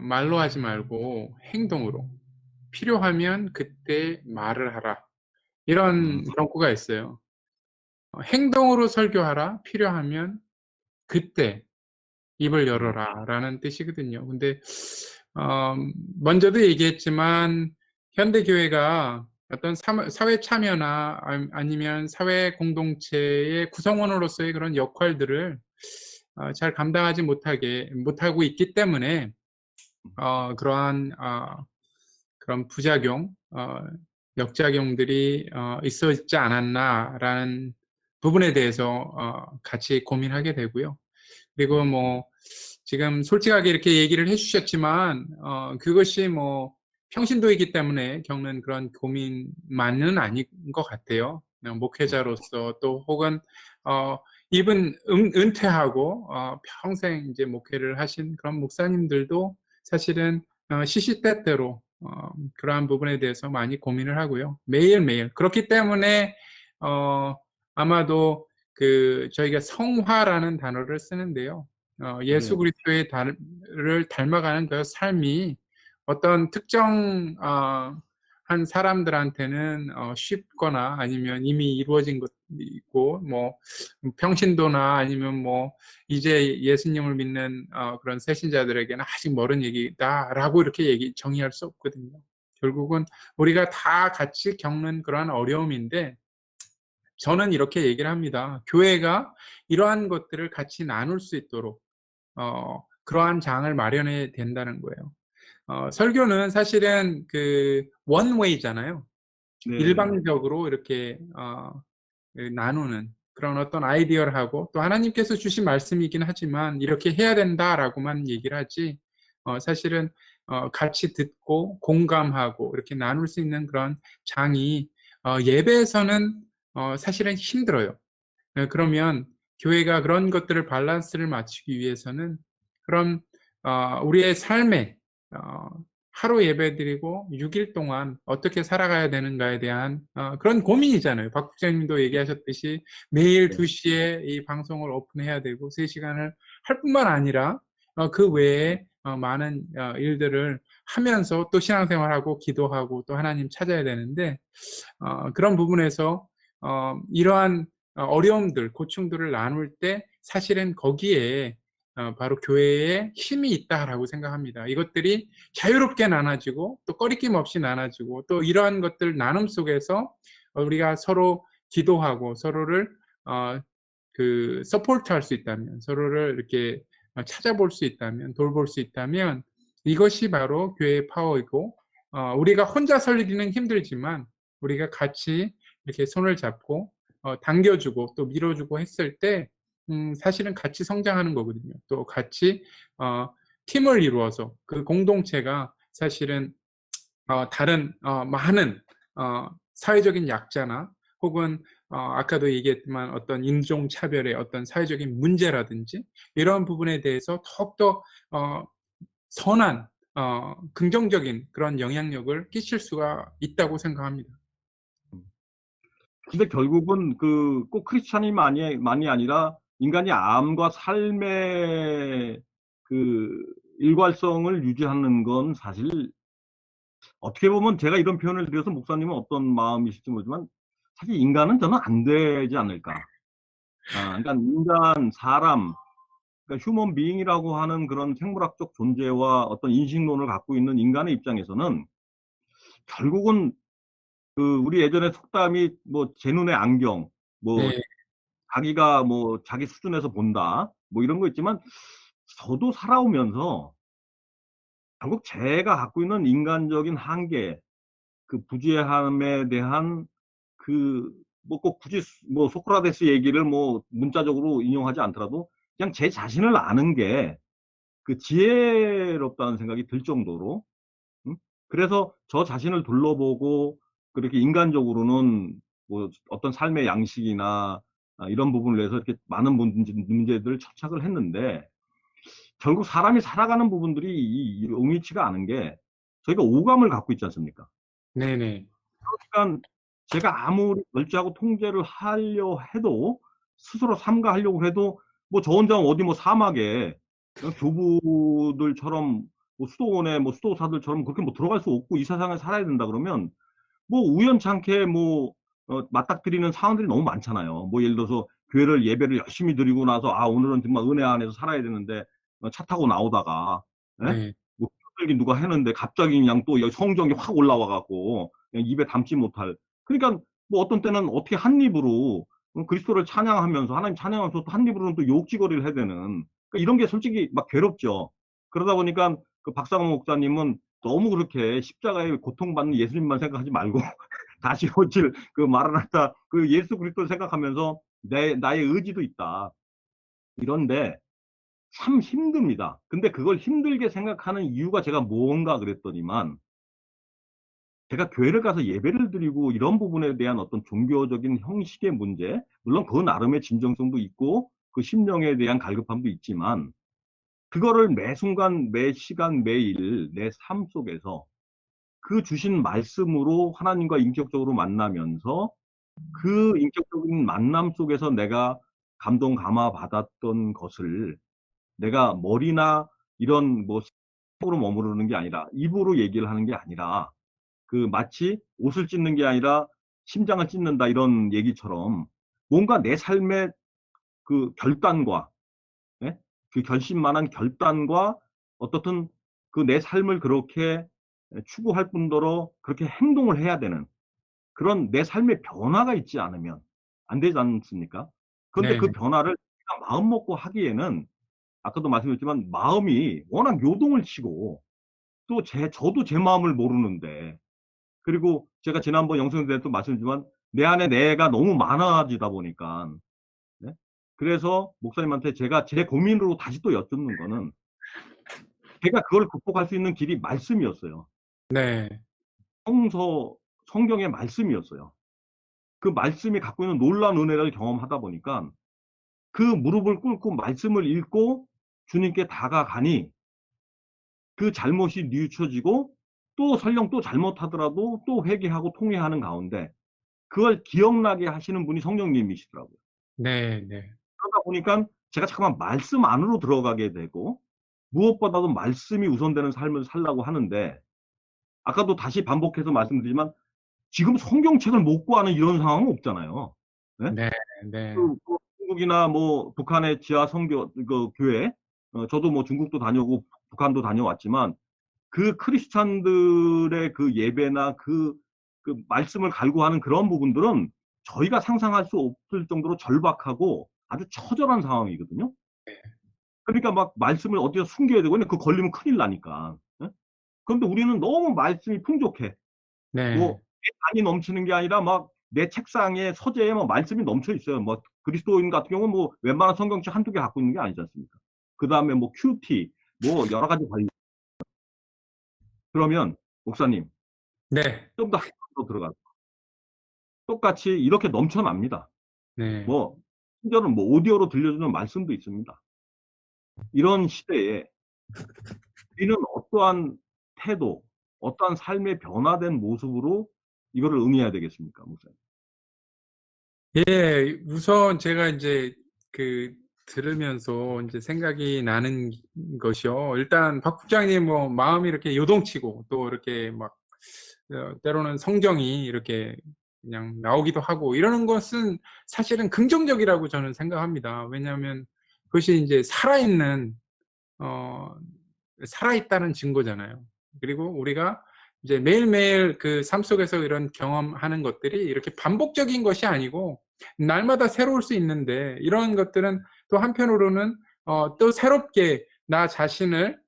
말로 하지 말고 행동으로. 필요하면 그때 말을 하라. 음, 이런 경구가 있어요. 행동으로 설교하라. 필요하면 그때 입을 음, 열어라라는 뜻이거든요. 근데 어 먼저도 얘기했지만 현대 교회가 어떤 사회 참여나 아니면 사회 공동체의 구성원으로서의 그런 역할들을 잘 감당하지 못하고 있기 때문에 그러한 그런 부작용, 역작용들이 있었지 않았나라는 부분에 대해서 같이 고민하게 되고요. 그리고 뭐 지금 솔직하게 이렇게 얘기를 해 주셨지만 그것이 뭐 평신도이기 때문에 겪는 그런 고민만은 아닌 것 같아요. 그냥 목회자로서 또 혹은 어 이분 은퇴하고 평생 이제 목회를 하신 그런 목사님들도 사실은 시시때때로 그러한 부분에 대해서 많이 고민을 하고요. 매일매일. 그렇기 때문에 아마도 그 저희가 성화라는 단어를 쓰는데요. 네, 예수 그리스도의 를 닮아가는 그 삶이 어떤 특정 한 사람들한테는 쉽거나 아니면 이미 이루어진 것이고 뭐 평신도나 아니면 뭐 이제 예수님을 믿는 그런 새신자들에게는 아직 멀은 얘기다라고 이렇게 정의할 수 없거든요. 결국은 우리가 다 같이 겪는 그러한 어려움인데 저는 이렇게 얘기를 합니다. 교회가 이러한 것들을 같이 나눌 수 있도록 그러한 장을 마련해야 된다는 거예요. 설교는 사실은 그 원웨이잖아요. 네네. 일방적으로 이렇게 나누는 그런 어떤 아이디어를 하고, 또 하나님께서 주신 말씀이긴 하지만 이렇게 해야 된다라고만 얘기를 하지, 사실은 같이 듣고 공감하고 이렇게 나눌 수 있는 그런 장이 예배에서는 사실은 힘들어요. 그러면 교회가 그런 것들을 밸런스를 맞추기 위해서는 그런 우리의 삶에 어 하루 예배드리고 6일 동안 어떻게 살아가야 되는가에 대한 그런 고민이잖아요. 박 국장님도 얘기하셨듯이 매일 네. 2 시에 이 방송을 오픈해야 되고 3 시간을 할 뿐만 아니라 그 외에 많은 일들을 하면서 또 신앙생활하고 기도하고 또 하나님 찾아야 되는데, 그런 부분에서 이러한 어려움들, 고충들을 나눌 때 사실은 거기에 바로 교회에 힘이 있다라고 생각합니다. 이것들이 자유롭게 나눠지고 또 꺼리낌 없이 나눠지고, 또 이러한 것들 나눔 속에서 우리가 서로 기도하고 서로를 서포트할 수 있다면, 서로를 이렇게 찾아볼 수 있다면, 돌볼 수 있다면, 이것이 바로 교회의 파워이고, 우리가 혼자 살기는 힘들지만 우리가 같이 이렇게 손을 잡고 당겨주고 또 밀어주고 했을 때 사실은 같이 성장하는 거거든요. 또 같이 팀을 이루어서 그 공동체가 사실은 다른 많은 사회적인 약자나, 혹은 아까도 얘기했지만 어떤 인종차별의 어떤 사회적인 문제라든지 이런 부분에 대해서 더욱더 어 선한 긍정적인 그런 영향력을 끼칠 수가 있다고 생각합니다. 근데 결국은 그 꼭 크리스찬이만이 아니라 인간이 암과 삶의 그 일관성을 유지하는 건 사실 어떻게 보면 제가 이런 표현을 드려서 목사님은 어떤 마음이실지 모르지만 사실 인간은 저는 안 되지 않을까. 그러니까 인간, 사람, 그러니까 휴먼 비잉이라고 하는 그런 생물학적 존재와 어떤 인식론을 갖고 있는 인간의 입장에서는 결국은 그 우리 예전에 속담이 뭐 제 눈에 안경, 뭐 네. 자기가 뭐 자기 수준에서 본다, 뭐 이런 거 있지만 저도 살아오면서 결국 제가 갖고 있는 인간적인 한계, 그 부재함에 대한 그 뭐 꼭 굳이 뭐 소크라테스 얘기를 뭐 문자적으로 인용하지 않더라도 그냥 제 자신을 아는 게 그 지혜롭다는 생각이 들 정도로, 음? 그래서 저 자신을 둘러보고 그렇게 인간적으로는 뭐 어떤 삶의 양식이나 이런 부분을 내서 이렇게 많은 문제들을 처착을 했는데 결국 사람이 살아가는 부분들이 용이치가 않은 게 저희가 오감을 갖고 있지 않습니까? 네네. 그러니까 제가 아무리 절제하고 통제를 하려 해도 스스로 삼가하려고 해도 뭐 저 혼자 어디 뭐 사막에 교부들처럼 뭐 수도원에 뭐 수도사들처럼 그렇게 뭐 들어갈 수 없고 이 세상에 살아야 된다 그러면 뭐 우연찮게 뭐 맞닥뜨리는 상황들이 너무 많잖아요. 뭐 예를 들어서 교회를 예배를 열심히 드리고 나서 오늘은 정말 은혜 안에서 살아야 되는데 차 타고 나오다가 예? 네. 뭐 끌기 누가 했는데 갑자기 그냥 또 성정이 확 올라와 갖고 그냥 입에 담지 못할, 그러니까 뭐 어떤 때는 어떻게 한 입으로 그리스도를 찬양하면서 하나님 찬양하면서 또 한 입으로는 또 욕지거리를 해야 되는, 그러니까 이런 게 솔직히 막 괴롭죠. 그러다 보니까 그 박상호 목사님은 너무 그렇게 십자가에 고통받는 예수님만 생각하지 말고 다시 오실 그 마라나타 그 예수 그리스도를 생각하면서 나의 의지도 있다. 이런데 참 힘듭니다. 근데 그걸 힘들게 생각하는 이유가 제가 뭔가 그랬더니만 제가 교회를 가서 예배를 드리고 이런 부분에 대한 어떤 종교적인 형식의 문제, 물론 그 나름의 진정성도 있고 그 심령에 대한 갈급함도 있지만 그거를 매 순간, 매 시간, 매일 내 삶 속에서 그 주신 말씀으로 하나님과 인격적으로 만나면서 그 인격적인 만남 속에서 내가 감동 감화 받았던 것을 내가 머리나 이런 뭐 속으로 머무르는 게 아니라 입으로 얘기를 하는 게 아니라 그 마치 옷을 찢는 게 아니라 심장을 찢는다 이런 얘기처럼 뭔가 내 삶의 그 결단과 예? 그 결심만한 결단과 어떻든 그 내 삶을 그렇게 추구할 뿐더러 그렇게 행동을 해야 되는 그런 내 삶의 변화가 있지 않으면 안 되지 않습니까? 그런데 네. 그 변화를 제가 마음 먹고 하기에는 아까도 말씀드렸지만 마음이 워낙 요동을 치고 또 저도 제 마음을 모르는데 그리고 제가 지난번 영상 때도 말씀드렸지만 내 안에 내가 너무 많아지다 보니까 네? 그래서 목사님한테 제가 제 고민으로 다시 또 여쭙는 거는 제가 그걸 극복할 수 있는 길이 말씀이었어요. 네. 성서, 성경의 말씀이었어요. 그 말씀이 갖고 있는 놀라운 은혜를 경험하다 보니까 그 무릎을 꿇고 말씀을 읽고 주님께 다가가니 그 잘못이 뉘우쳐지고 또 설령 또 잘못하더라도 또 회개하고 통회하는 가운데 그걸 기억나게 하시는 분이 성령님이시더라고요. 네. 네. 그러다 보니까 제가 잠깐만 말씀 안으로 들어가게 되고 무엇보다도 말씀이 우선되는 삶을 살라고 하는데 아까도 다시 반복해서 말씀드리지만 지금 성경책을 못 구하는 이런 상황은 없잖아요. 네? 네. 네. 그 중국이나 뭐 북한의 지하 성교 그 교회 저도 뭐 중국도 다녀오고 북한도 다녀왔지만 그 크리스찬들의 그 예배나 그 말씀을 갈구하는 그런 부분들은 저희가 상상할 수 없을 정도로 절박하고 아주 처절한 상황이거든요. 그러니까 막 말씀을 어디서 숨겨야 되고 그 걸리면 큰일 나니까. 예? 그런데 우리는 너무 말씀이 풍족해. 네. 뭐 안이 넘치는 게 아니라 막 내 책상에 서재에 뭐 말씀이 넘쳐 있어요. 뭐 그리스도인 같은 경우는 뭐 웬만한 성경책 한두 개 갖고 있는 게 아니지 않습니까? 그 다음에 뭐 큐티 뭐 여러 가지 관련. 그러면 목사님 네. 좀 더 들어가. 똑같이 이렇게 넘쳐납니다. 네. 뭐 심지어는 뭐 오디오로 들려주는 말씀도 있습니다. 이런 시대에 우리는 어떠한 태도, 어떠한 삶의 변화된 모습으로 이거를 응해야 되겠습니까, 목사님? 예. 우선 제가 인제 그 들으면서 인제 생각이 나는 것이요. 일단 박 국장님 뭐 마음이 이렇게 요동치고 또 이렇게 막 때로는 성경이 이렇게 그냥 나오기도 하고 이러는 것은 사실은 긍정적이라고 저는 생각합니다. 왜냐하면 그것이 인제 어 살아있다는 증거잖아요. 그리고 우리가 이제 매일매일 그 삶 속에서 이런 경험하는 것들이 이렇게 반복적인 것이 아니고 날마다 새로울 수 있는데 이런 것들은 또 한편으로는 또 새롭게 나 자신을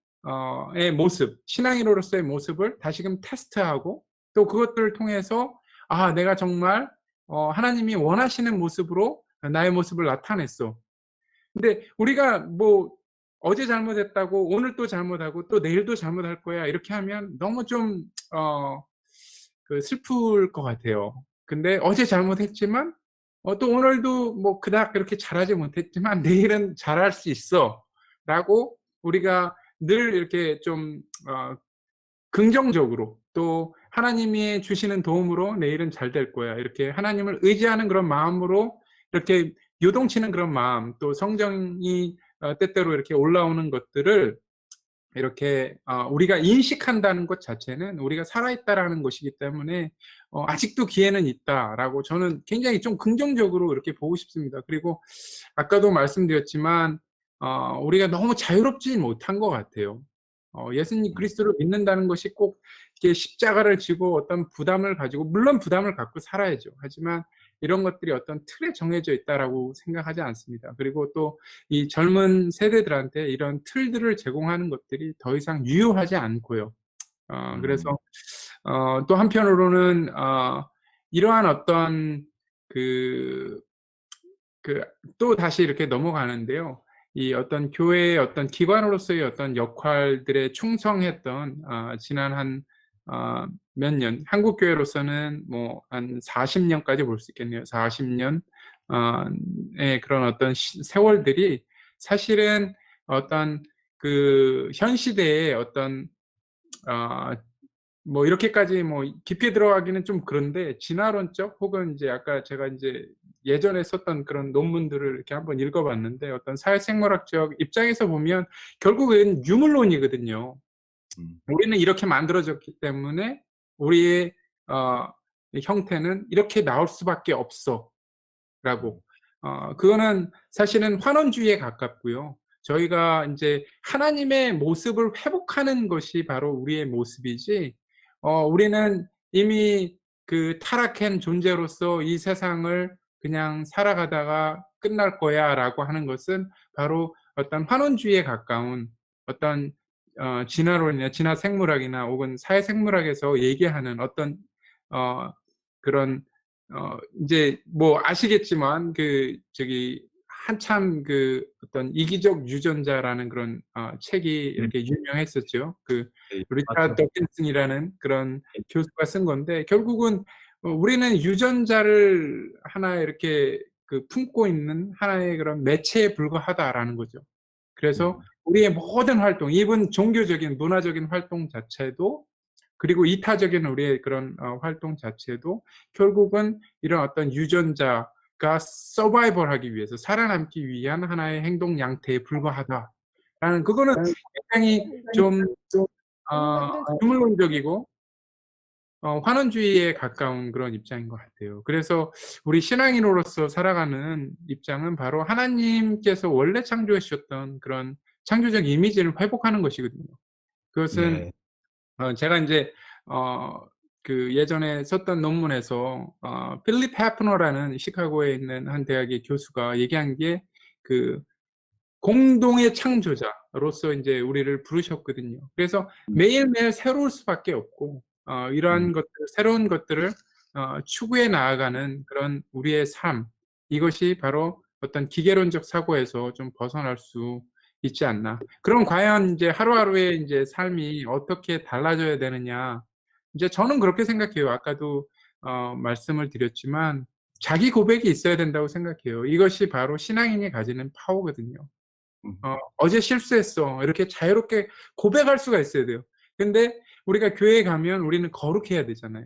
의 모습, 신앙인으로서의 모습을 다시금 테스트하고 또 그것들을 통해서 '아 내가 정말 하나님이 원하시는 모습으로 나의 모습을 나타냈어.' 근데 우리가 뭐 어제 잘못했다고 오늘 또 잘못하고 또 내일도 잘못할 거야 이렇게 하면 너무 좀 슬플 것 같아요. 근데 어제 잘못했지만 또 오늘도 뭐 그닥 그렇게 잘하지 못했지만 '내일은 잘할 수 있어.'라고 우리가 늘 이렇게 좀 긍정적으로 또 하나님이 주시는 도움으로 '내일은 잘 될 거야.' 이렇게 하나님을 의지하는 그런 마음으로 이렇게 요동치는 그런 마음 또 성정이 때때로 이렇게 올라오는 것들을 이렇게 우리가 인식한다는 것 자체는 우리가 살아있다라는 것이기 때문에 '아직도 기회는 있다.'라고 저는 굉장히 좀 긍정적으로 이렇게 보고 싶습니다. 그리고 아까도 말씀드렸지만 우리가 너무 자유롭지 못한 것 같아요. 예수님 음, 그리스도를 믿는다는 것이 꼭 이렇게 십자가를 지고 어떤 부담을 가지고 물론 부담을 갖고 살아야죠. 하지만 이런 것들이 어떤 틀에 정해져 있다라고 생각하지 않습니다. 그리고 또 이 젊은 세대들한테 이런 틀들을 제공하는 것들이 더 이상 유효하지 않고요. 음, 그래서 또 한편으로는 이러한 어떤 그 또다시 이렇게 넘어가는데요. 이 어떤 교회의 어떤 기관으로서의 어떤 역할들에 충성했던 지난 한 몇 년 한국 교회로서는 뭐 한 40 년까지 볼 수 있겠네요. 40 년 의 그런 어떤 세월들이 사실은 어떤 그 현 시대의 어떤 어 뭐 이렇게까지 뭐 깊이 들어가기는 좀 그런데 진화론적 혹은 인제 아까 제가 인제 예전에 썼던 그런 논문들을 이렇게 한번 읽어 봤는데 어떤 사회생물학적 입장에서 보면 결국은 유물론이거든요. 음, 우리는 이렇게 만들어졌기 때문에 우리의 어 형태는 이렇게 나올 수밖에 없어. 음, 라고. 그거는 사실은 환원주의에 가깝고요. 저희가 인제 하나님의 모습을 회복하는 것이 바로 우리의 모습이지 우리는 이미 그 타락한 존재로서 이 세상을 그냥 살아가다가 끝날 거야라고 하는 것은 바로 어떤 환원주의에 가까운 어떤 진화론이나 진화 생물학이나 혹은 사회 생물학에서 얘기하는 어떤 어 그런 이제 뭐 아시겠지만 그 저기 한참 그 어떤 이기적 유전자라는 그런 책이 음, 이렇게 유명했었죠. 그 예, 리차드 맞죠. 더킨슨이라는 그런 예, 교수가 쓴 건데, 결국은 우리는 유전자를 하나 이렇게 그 품고 있는 하나의 그런 매체에 불과하다라는 거죠. 그래서 음, 우리의 모든 활동, 이분 종교적인 문화적인 활동 자체도, 그리고 이타적인 우리의 그런 활동 자체도 결국은 이런 어떤 유전자가 서바이벌하기 위해서, 살아남기 위한 하나의 행동 양태에 불과하다라는, 그거는 굉장히 좀 유물론적이고 환원주의에 가까운 그런 입장인 것 같아요. 그래서 우리 신앙인으로서 살아가는 입장은 바로 하나님께서 원래 창조해 주셨던 그런 창조적 이미지를 회복하는 것이거든요. 그것은 네. 제가 인제 어 그 예전에 썼던 논문에서 필립 해프너라는 시카고에 있는 한 대학의 교수가 얘기한 게, 그 공동의 창조자로서 인제 우리를 부르셨거든요. 그래서 음, 매일매일 새로울 수밖에 없고, 음, 이러한 것들, 새로운 것들을 추구해 나아가는 그런 우리의 삶, 이것이 바로 어떤 기계론적 사고에서 좀 벗어날 수 있지 않나. 그럼 과연 인제 하루하루의 인제 삶이 어떻게 달라져야 되느냐. 인제 저는 그렇게 생각해요. 아까도 말씀을 드렸지만 자기 고백이 있어야 된다고 생각해요. 이것이 바로 신앙인이 가지는 파워거든요. 음, "어제 실수했어." 이렇게 자유롭게 고백할 수가 있어야 돼요. 근데 우리가 교회에 가면 우리는 거룩해야 되잖아요.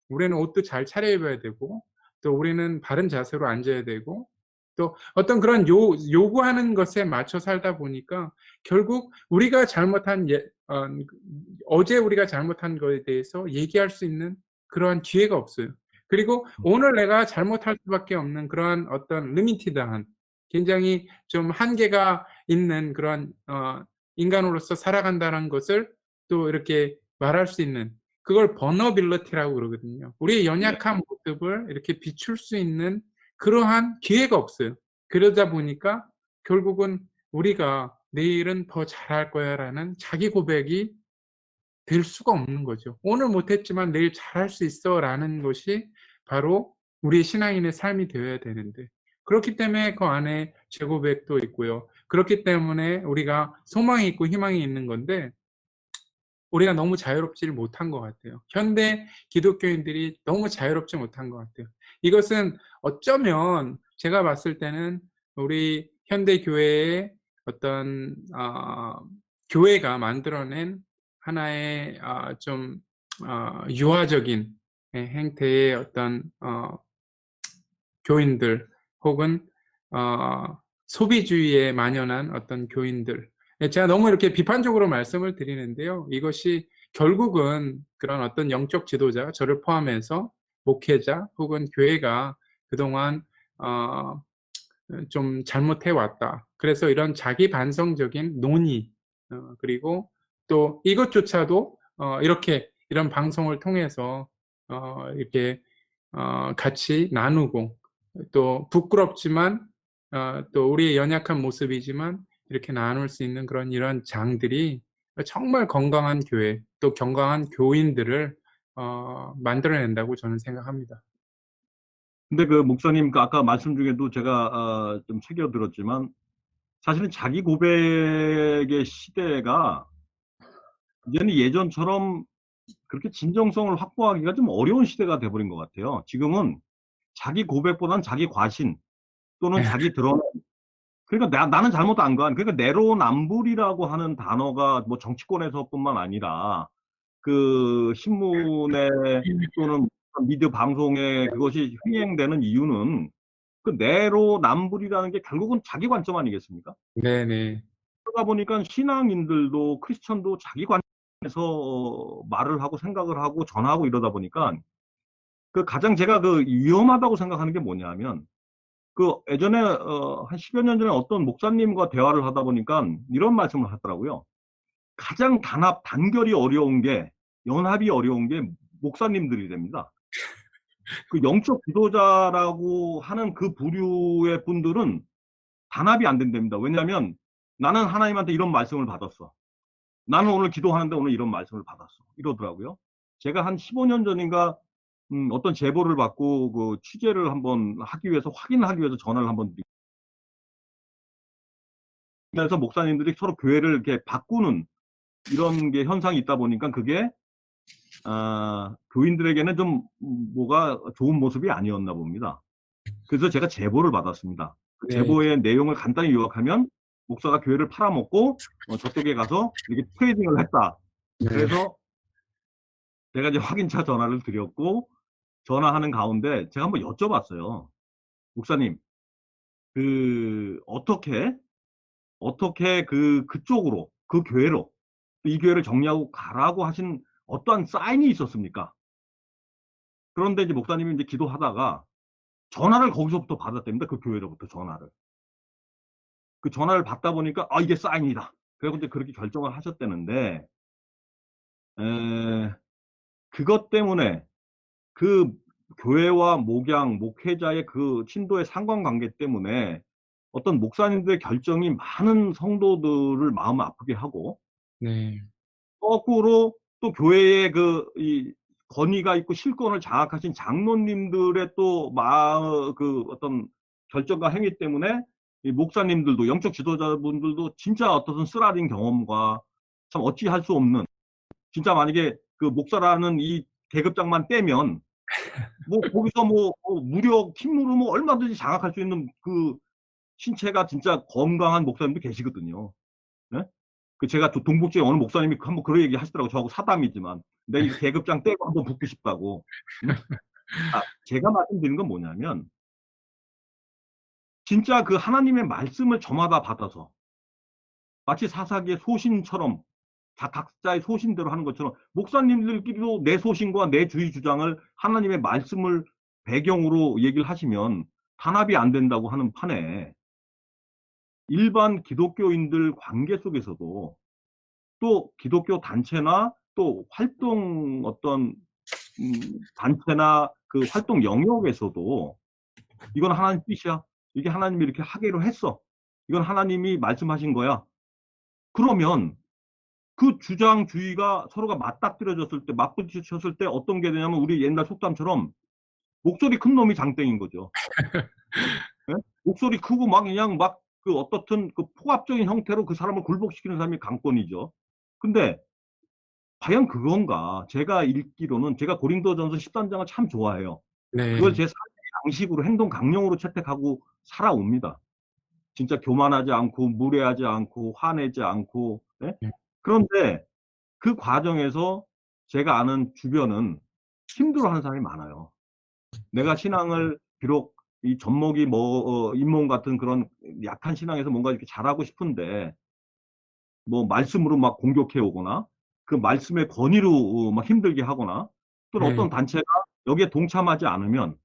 우리는 옷도 잘 차려입어야 되고, 또 우리는 바른 자세로 앉아야 되고, 또 어떤 그런 요구하는 것에 맞춰 살다 보니까 결국 우리가 잘못한 어제 우리가 잘못한 거에 대해서 얘기할 수 있는 그러한 기회가 없어요. 그리고 오늘 내가 잘못할 수밖에 없는 그러한 어떤 리미티드한, 굉장히 좀 한계가 있는 그런 인간으로서 살아간다는 것을 또 이렇게 말할 수 있는, 그걸 vulnerability라고 그러거든요. 우리의 네. 연약한 모습을 이렇게 비출 수 있는 그러한 기회가 없어요. 그러다 보니까 결국은 우리가 '내일은 더 잘할 거야.'라는 자기 고백이 될 수가 없는 거죠. '오늘 못했지만 내일 잘할 수 있어.'라는 것이 바로 우리의 신앙인의 삶이 되어야 되는데, 그렇기 때문에 그 안에 제 고백도 있고요. 그렇기 때문에 우리가 소망이 있고 희망이 있는 건데, 우리가 너무 자유롭지를 못한 것 같아요. 현대 기독교인들이 너무 자유롭지 못한 것 같아요. 이것은 어쩌면 제가 봤을 때는 우리 현대 교회의 어떤 교회가 만들어낸 하나의 좀 유아적인 행태의 어떤 교인들, 혹은 소비주의에 만연한 어떤 교인들. 예, 제가 너무 이렇게 비판적으로 말씀을 드리는데요. 이것이 결국은 그런 어떤 영적 지도자, 저를 포함해서 목회자 혹은 교회가 그동안 어 좀 잘못해 왔다. 그래서 이런 자기 반성적인 논의, 그리고 또 이것조차도 이렇게 이런 방송을 통해서 이렇게 같이 나누고, 또 부끄럽지만 또 우리의 연약한 모습이지만 이렇게 나눌 수 있는 그런 이런 장들이 정말 건강한 교회, 또 건강한 교인들을 만들어낸다고 저는 생각합니다. 근데 그 목사님 그 아까 말씀 중에도 제가 좀 새겨들었지만 사실은 자기 고백의 시대가 이제는 예전처럼 그렇게 진정성을 확보하기가 좀 어려운 시대가 돼버린 것 같아요. 지금은 자기 고백보다는 자기 과신 또는 자기 드러내. 그러니까 나는 잘못 안 간. 그러니까 내로남불이라고 하는 단어가 뭐 정치권에서뿐만 아니라 그 신문에 또는 미디어 방송에 그것이 횡행되는 이유는 그 내로남불이라는 게 결국은 자기 관점 아니겠습니까? 네네. 그러다 보니까 신앙인들도 크리스천도 자기 관점에서 말을 하고 생각을 하고 전하고 이러다 보니까 그 가장 제가 그 위험하다고 생각하는 게 뭐냐면 그 예전에 한 10여 년 전에 어떤 목사님과 대화를 하다 보니까 이런 말씀을 하더라고요. 가장 단결이 어려운 게 연합이 어려운 게 목사님들이 됩니다. 그 영적 지도자라고 하는 그 부류의 분들은 단합이 안 된답니다. 왜냐하면 나는 하나님한테 이런 말씀을 받았어. 나는 오늘 기도하는데 오늘 이런 말씀을 받았어. 이러더라고요. 제가 한 15년 전인가 어떤 제보를 받고 그 취재를 한번 하기 위해서 확인하기 위해서 전화를 한번 드리면서 목사님들이 서로 교회를 이렇게 바꾸는 이런 게 현상이 있다 보니까 그게 교인들에게는 좀 뭐가 좋은 모습이 아니었나 봅니다. 그래서 제가 제보를 받았습니다. 그 네. 제보의 내용을 간단히 요약하면 목사가 교회를 팔아먹고 저쪽에 가서 이렇게 트레이딩을 했다. 네. 그래서 제가 이제 확인차 전화를 드렸고 전화하는 가운데 제가 한번 여쭤봤어요. 목사님, 어떻게 그쪽으로, 그 교회로, 이 교회를 정리하고 가라고 하신 어떠한 사인이 있었습니까? 그런데 이제 목사님이 이제 기도하다가 전화를 거기서부터 받았답니다. 그 교회로부터 전화를. 그 전화를 받다 보니까, 이게 사인이다. 그래서 이제 그렇게 결정을 하셨다는데, 에, 그것 때문에 그 교회와 목양, 목회자의 그 신도의 상관관계 때문에 어떤 목사님들의 결정이 많은 성도들을 마음 아프게 하고, 네. 거꾸로 또 교회의 이 권위가 있고 실권을 장악하신 장로님들의 또 그 어떤 결정과 행위 때문에 이 목사님들도 영적 지도자분들도 진짜 어떤 쓰라린 경험과 참 어찌할 수 없는 진짜 만약에 그 목사라는 이 계급장만 떼면 뭐 거기서 무력 힘으로 뭐 얼마든지 장악할 수 있는 그 신체가 진짜 건강한 목사님도 계시거든요. 네? 그 제가 동북지에 어느 목사님이 한번 그런 얘기 하시더라고. 저하고 사담이지만. 내가 이 계급장 떼고 한번 붙고 싶다고. 응? 제가 말씀드린 건 뭐냐면, 진짜 그 하나님의 말씀을 저마다 받아서, 마치 사사기의 소신처럼, 다 각자의 소신대로 하는 것처럼, 목사님들끼리도 내 소신과 내 주의 주장을 하나님의 말씀을 배경으로 얘기를 하시면, 단합이 안 된다고 하는 판에, 일반 기독교인들 관계 속에서도 또 기독교 단체나 또 활동 어떤 단체나 그 활동 영역에서도 이건 하나님 뜻이야. 이게 하나님이 이렇게 하기로 했어. 이건 하나님이 말씀하신 거야. 그러면 그 주장주의가 서로가 맞닥뜨려졌을 때, 맞붙이셨을 때 어떤 게 되냐면 우리 옛날 속담처럼 목소리 큰 놈이 장땡인 거죠. 예? 목소리 크고 막 그냥 막 그 어떻든 그 폭압적인 형태로 그 사람을 굴복시키는 사람이 강권이죠. 근데 과연 그건가? 제가 읽기로는 제가 고린도전서 13장을 참 좋아해요. 그걸 네. 제 삶의 양식으로 행동 강령으로 채택하고 살아옵니다. 진짜 교만하지 않고 무례하지 않고 화내지 않고 예? 네. 그런데 그 과정에서 제가 아는 주변은 힘들어하는 사람이 많아요. 내가 신앙을 비록 이 젖먹이 잇몸 같은 그런 약한 신앙에서 뭔가 이렇게 잘하고 싶은데 뭐 말씀으로 막 공격해 오거나 그 말씀의 권위로 막 힘들게 하거나 또는 네. 어떤 단체가 여기에 동참하지 않으면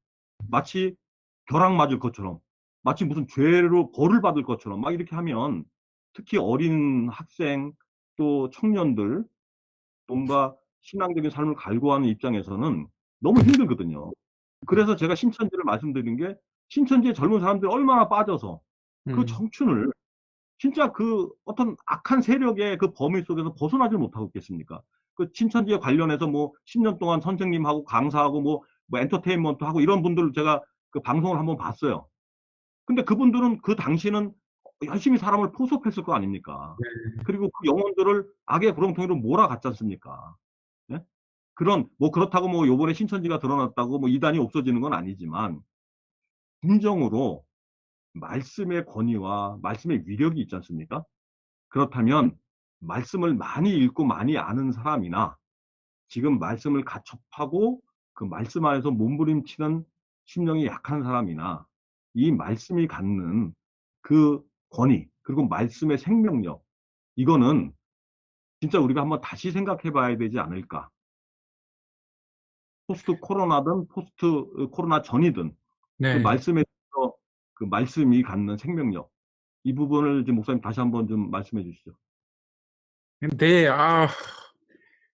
마치 벼락 맞을 것처럼 마치 무슨 죄로 벌을 받을 것처럼 막 이렇게 하면 특히 어린 학생 또 청년들 뭔가 신앙적인 삶을 갈구하는 입장에서는 너무 힘들거든요. 그래서 제가 신천지를 말씀드린 게 신천지의 젊은 사람들이 얼마나 빠져서 그 음. 청춘을 진짜 그 어떤 악한 세력의 그 범위 속에서 벗어나지 못하고 있겠습니까? 그 신천지에 관련해서 뭐 10년 동안 선생님하고 강사하고 뭐 엔터테인먼트 하고 이런 분들 제가 그 방송을 한번 봤어요. 근데 그분들은 그 당시는 열심히 사람을 포섭했을 거 아닙니까? 네. 그리고 그 영혼들을 악의 구렁텅이로 몰아갔지 않습니까? 예? 뭐 그렇다고 뭐 요번에 신천지가 드러났다고 뭐 이단이 없어지는 건 아니지만, 진정으로 말씀의 권위와 말씀의 위력이 있지 않습니까? 그렇다면 말씀을 많이 읽고 많이 아는 사람이나 지금 말씀을 가첩하고 그 말씀 안에서 몸부림치는 심령이 약한 사람이나 이 말씀이 갖는 그 권위 그리고 말씀의 생명력 이거는 진짜 우리가 한번 다시 생각해 봐야 되지 않을까. 포스트 코로나든 포스트 코로나 전이든 그 네. 말씀에 그 말씀이 갖는 생명력 이 부분을 지금 목사님 다시 한번 좀 말씀해 주시죠. 네. 아,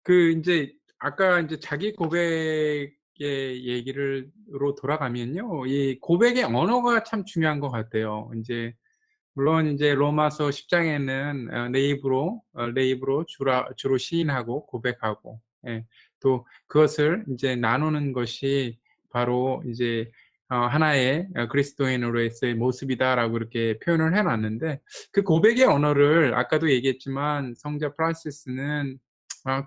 그 인제 아까 인제 자기 고백이 얘기로 돌아가면요. 이 고백의 언어가 참 중요한 것 같아요. 이제 물론 이제 로마서 10장에는 내 입으로 주로 시인하고 고백하고, 예, 또 그것을 이제 나누는 것이 바로 이제 하나의 그리스도인으로서의 모습이다라고 이렇게 표현을 해놨는데, 그 고백의 언어를 아까도 얘기했지만 성자 프란시스는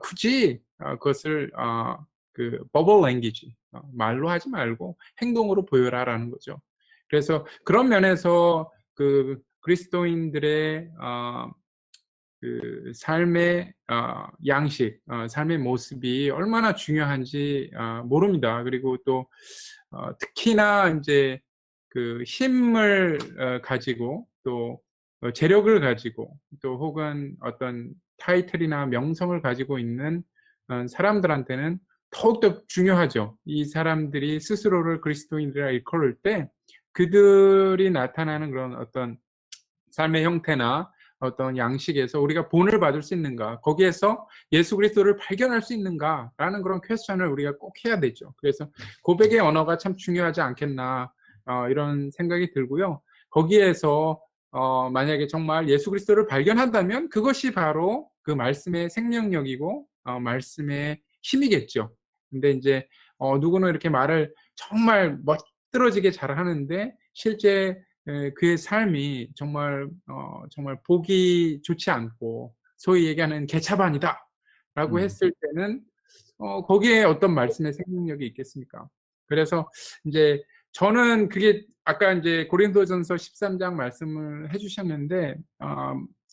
굳이 그것을 그 버벌 랭귀지, 말로 하지 말고 행동으로 보여라라는 거죠. 그래서 그런 면에서 그 그리스도인들의 그 삶의 양식, 삶의 모습이 얼마나 중요한지 모릅니다. 그리고 또 특히나 이제 그 힘을 가지고 또 재력을 가지고 또 혹은 어떤 타이틀이나 명성을 가지고 있는 사람들한테는 더욱더 중요하죠. 이 사람들이 스스로를 그리스도인이라 일컬을 때 그들이 나타나는 그런 어떤 삶의 형태나 어떤 양식에서 우리가 본을 받을 수 있는가, 거기에서 예수 그리스도를 발견할 수 있는가라는 그런 퀘스천을 우리가 꼭 해야 되죠. 그래서 고백의 언어가 참 중요하지 않겠나, 이런 생각이 들고요. 거기에서 만약에 정말 예수 그리스도를 발견한다면 그것이 바로 그 말씀의 생명력이고 말씀의 힘이겠죠. 근데 이제 누구는 이렇게 말을 정말 멋들어지게 잘하는데 실제 그의 삶이 정말 정말 보기 좋지 않고 소위 얘기하는 개차반이다라고 음, 했을 때는 거기에 어떤 말씀의 생명력이 있겠습니까? 그래서 이제 저는 그게 아까 이제 고린도전서 13장 말씀을 해주셨는데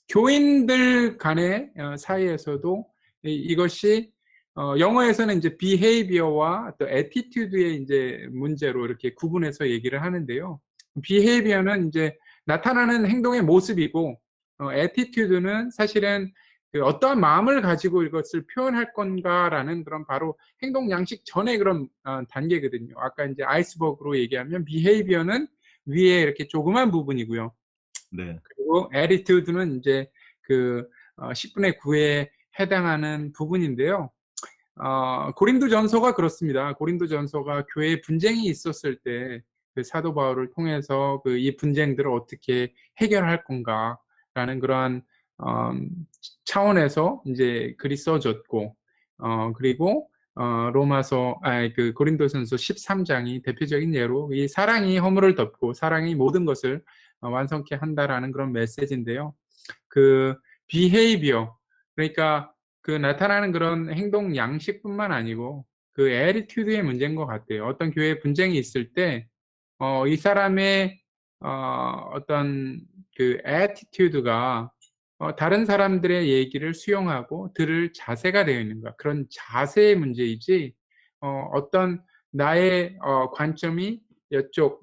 교인들 간의 사이에서도 이것이 영어에서는 이제 behavior와 또 attitude의 이제 문제로 이렇게 구분해서 얘기를 하는데요. behavior는 이제 나타나는 행동의 모습이고, attitude는 사실은 그 어떠한 마음을 가지고 이것을 표현할 건가라는 그런 바로 행동 양식 전의 그런 단계거든요. 아까 이제 아이스버그로 얘기하면 behavior는 위에 이렇게 조그만 부분이고요. 네. 그리고 attitude는 이제 그 10분의 9에 해당하는 부분인데요. 고린도전서가 그렇습니다. 고린도전서가 교회에 분쟁이 있었을 때 그 사도 바울을 통해서 그 이 분쟁들을 어떻게 해결할 건가라는 그러한 차원에서 이제 글이 써졌고, 그리고 그 고린도전서 13장이 대표적인 예로 이 사랑이 허물을 덮고 사랑이 모든 것을 완성케 한다라는 그런 메시지인데요. 그 behavior, 그러니까 그 나타나는 그런 행동 양식뿐만 아니고 그 attitude의 문제인 것 같아요. 어떤 교회에 분쟁이 있을 때 이 사람의 어떤 그 attitude가 다른 사람들의 얘기를 수용하고 들을 자세가 되어 있는가, 그런 자세의 문제이지 어떤 나의 관점이 이쪽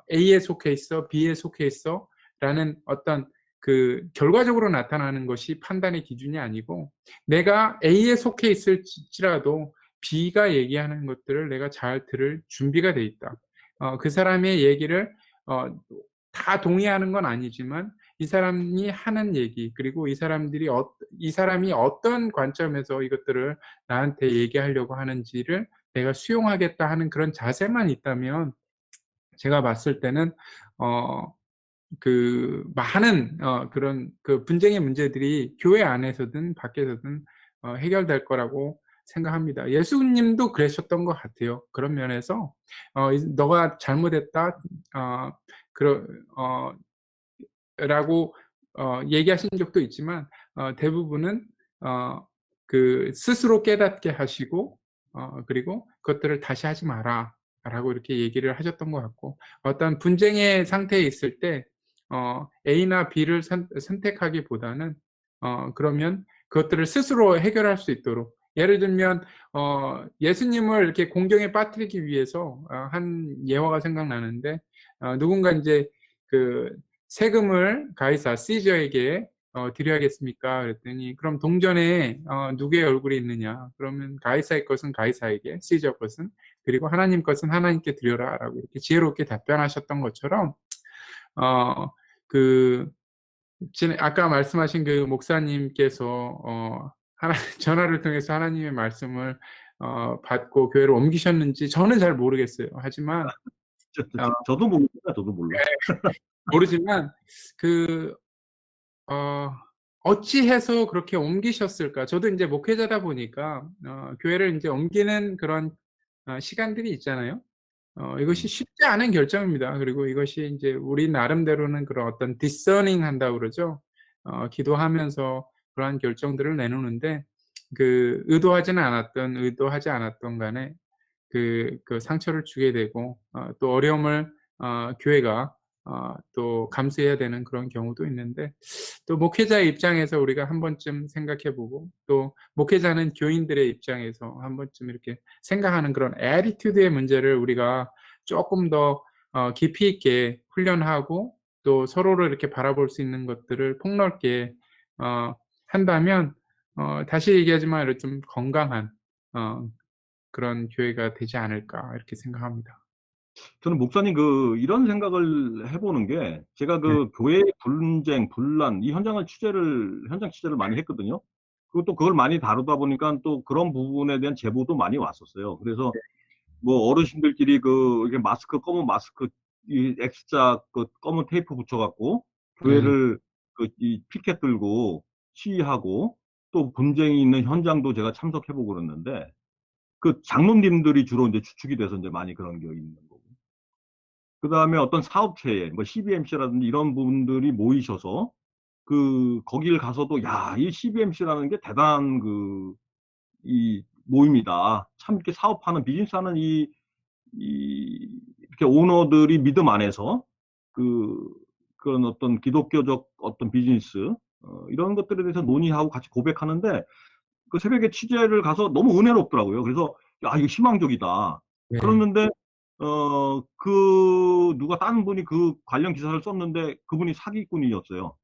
A에 속해 있어, B에 속해 있어 라는 어떤 그 결과적으로 나타나는 것이 판단의 기준이 아니고, 내가 A에 속해 있을지라도 B가 얘기하는 것들을 내가 잘 들을 준비가 돼 있다. 그 사람의 얘기를 다 동의하는 건 아니지만 이 사람이 하는 얘기, 그리고 이 사람이 어떤 관점에서 이것들을 나한테 얘기하려고 하는지를 내가 수용하겠다 하는 그런 자세만 있다면, 제가 봤을 때는 그 많은 그런 그 분쟁의 문제들이 교회 안에서든 밖에서든 해결될 거라고 생각합니다. 예수님도 그러셨던 것 같아요. 그런 면에서 너가 잘못했다, 어, 그러, 어, 라고 얘기하신 적도 있지만 대부분은 그 스스로 깨닫게 하시고 그리고 그것들을 다시 하지 마라 라고 이렇게 얘기를 하셨던 것 같고, 어떤 분쟁의 상태에 있을 때 A나 B를 선택하기보다는 그러면 그것들을 스스로 해결할 수 있도록, 예를 들면 예수님을 이렇게 공경에 빠뜨리기 위해서 한 예화가 생각나는데, 누군가 이제 그 세금을 가이사 시저에게 드려야겠습니까? 그랬더니 그럼 동전에 누구의 얼굴이 있느냐? 그러면 가이사의 것은 가이사에게, 시저 것은, 그리고 하나님 것은 하나님께 드려라라고 이렇게 지혜롭게 답변하셨던 것처럼 그 아까 말씀하신 그 목사님께서 전화를 통해서 하나님의 말씀을 받고 교회를 옮기셨는지 저는 잘 모르겠어요. 하지만 어 저도 모릅니다. 저도 몰라. 모르지만 그 어 어찌해서 그렇게 옮기셨을까? 저도 인제 목회자다 보니까 교회를 인제 옮기는 그런 시간들이 있잖아요. 이것이 음. 쉽지 않은 결정입니다. 그리고 이것이 인제 우리 나름대로는 그런 어떤 디서닝 한다고 그러죠. 기도하면서 그러한 결정들을 내놓는데 의도하지는 않았던 의도하지 않았던 간에 그 상처를 주게 되고 또 어려움을 교회가 또 감수해야 되는 그런 경우도 있는데, 또 목회자의 입장에서 우리가 한 번쯤 생각해 보고, 또 목회자는 교인들의 입장에서 한 번쯤 이렇게 생각하는 그런 애티튜드의 문제를 우리가 쪼끔 더 깊이 있게 훈련하고, 또 서로를 이렇게 바라볼 수 있는 것들을 폭넓게 한다면 다시 얘기하지만 이렇게 좀 건강한 어 그런 교회가 되지 않을까 이렇게 생각합니다. 저는 목사님 이런 생각을 해 보는 게, 제가 네. 교회 분쟁, 분란 이 현장 취재를 많이 했거든요. 그리고 또 그걸 많이 다루다 보니까 또 그런 부분에 대한 제보도 많이 왔었어요. 그래서 뭐 어르신들끼리 이렇게 검은 마스크, 이 X자 검은 테이프 붙여 갖고 네. 교회를 이 피켓 들고 시위하고, 또 분쟁이 있는 현장도 제가 참석해 보고 그랬는데, 장로님들이 주로 이제 주축이 돼서 이제 많이 그런 게 있는 거고. 그다음에 어떤 사업체에 뭐 CBMC라든지 이런 분들이 모이셔서 거길 가서도, 야, 이 CBMC라는 게 대단한 이 모임이다. 참 이렇게 사업하는, 비즈니스하는 이렇게 오너들이 믿음 안에서 그 그런 어떤 기독교적 어떤 비즈니스, 이런 것들에 대해서 논의하고 같이 고백하는데, 새벽에 취재를 가서 너무 은혜롭더라고요. 그래서 야, 이거 희망적이다. 네. 그랬는데 누가 다른 분이 관련 기사를 썼는데 그분이 사기꾼이었어요.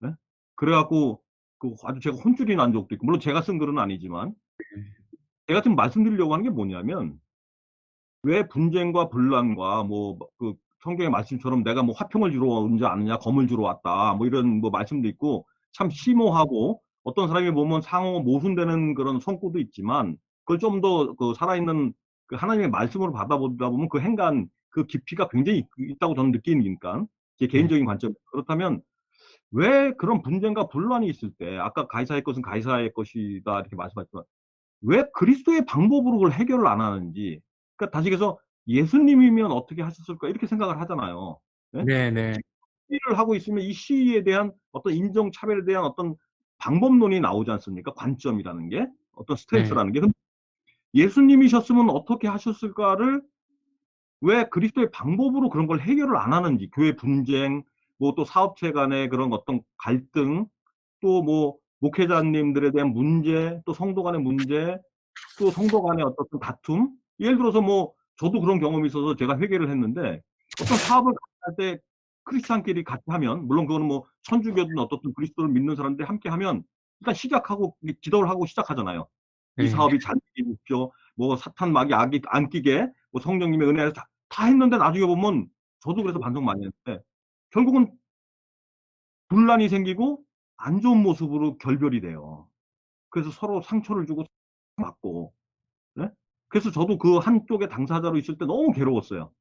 네? 그래 갖고 아주 제가 혼쭐이 난 적도 있고, 물론 제가 쓴 글은 아니지만, 제가 지금 말씀드리려고 하는 게 뭐냐면, 왜 분쟁과 분란과 뭐 성경의 말씀처럼 내가 뭐 화평을 주러 온지 않느냐, 검을 주러 왔다, 뭐 이런 뭐 말씀도 있고, 참 심오하고, 어떤 사람이 보면 상호 모순되는 그런 성구도 있지만, 그걸 좀 더 살아있는 하나님의 말씀으로 받아보다 보면 그 행간, 깊이가 굉장히 있다고 저는 느끼니까, 제 네. 개인적인 관점. 그렇다면 왜 그런 분쟁과 분란이 있을 때, 아까 가이사의 것은 가이사의 것이다 이렇게 말씀하셨지만, 왜 그리스도의 방법으로 그걸 해결을 안 하는지. 그러니까 다시 얘기해서, 예수님이면 어떻게 하셨을까 이렇게 생각을 하잖아요. 예? 네네. 시위를 하고 있으면 이 시위에 대한 어떤 인종차별에 대한 어떤 방법론이 나오지 않습니까? 관점이라는 게, 어떤 네. 스탠스라는 게. 근데 예수님이셨으면 어떻게 하셨을까를, 왜 그리스도의 방법으로 그런 걸 해결을 안 하는지, 교회 분쟁, 뭐 또 사업체 간의 그런 어떤 갈등, 또 뭐 목회자님들에 대한 문제, 또 성도 간의 문제, 또 성도 간의 어떤 다툼. 예를 들어서 뭐 저도 그런 경험이 있어서 제가 회개를 했는데, 어떤 사업을 같이 할 때 크리스찬끼리 같이 하면, 물론 그거는 뭐 천주교든 어떻든 그리스도를 믿는 사람들이 함께 하면 일단 시작하고 기도를 하고 시작하잖아요. 이 네. 사업이 잘 되십시오. 뭐 사탄 마귀 악이 안 끼게, 뭐 성령님의 은혜에서 다 했는데, 나중에 보면, 저도 그래서 반성 많이 했는데, 결국은 분란이 생기고 안 좋은 모습으로 결별이 돼요. 그래서 서로 상처를 주고 맞고. 네? 그래서 저도 한쪽의 당사자로 있을 때 너무 괴로웠어요.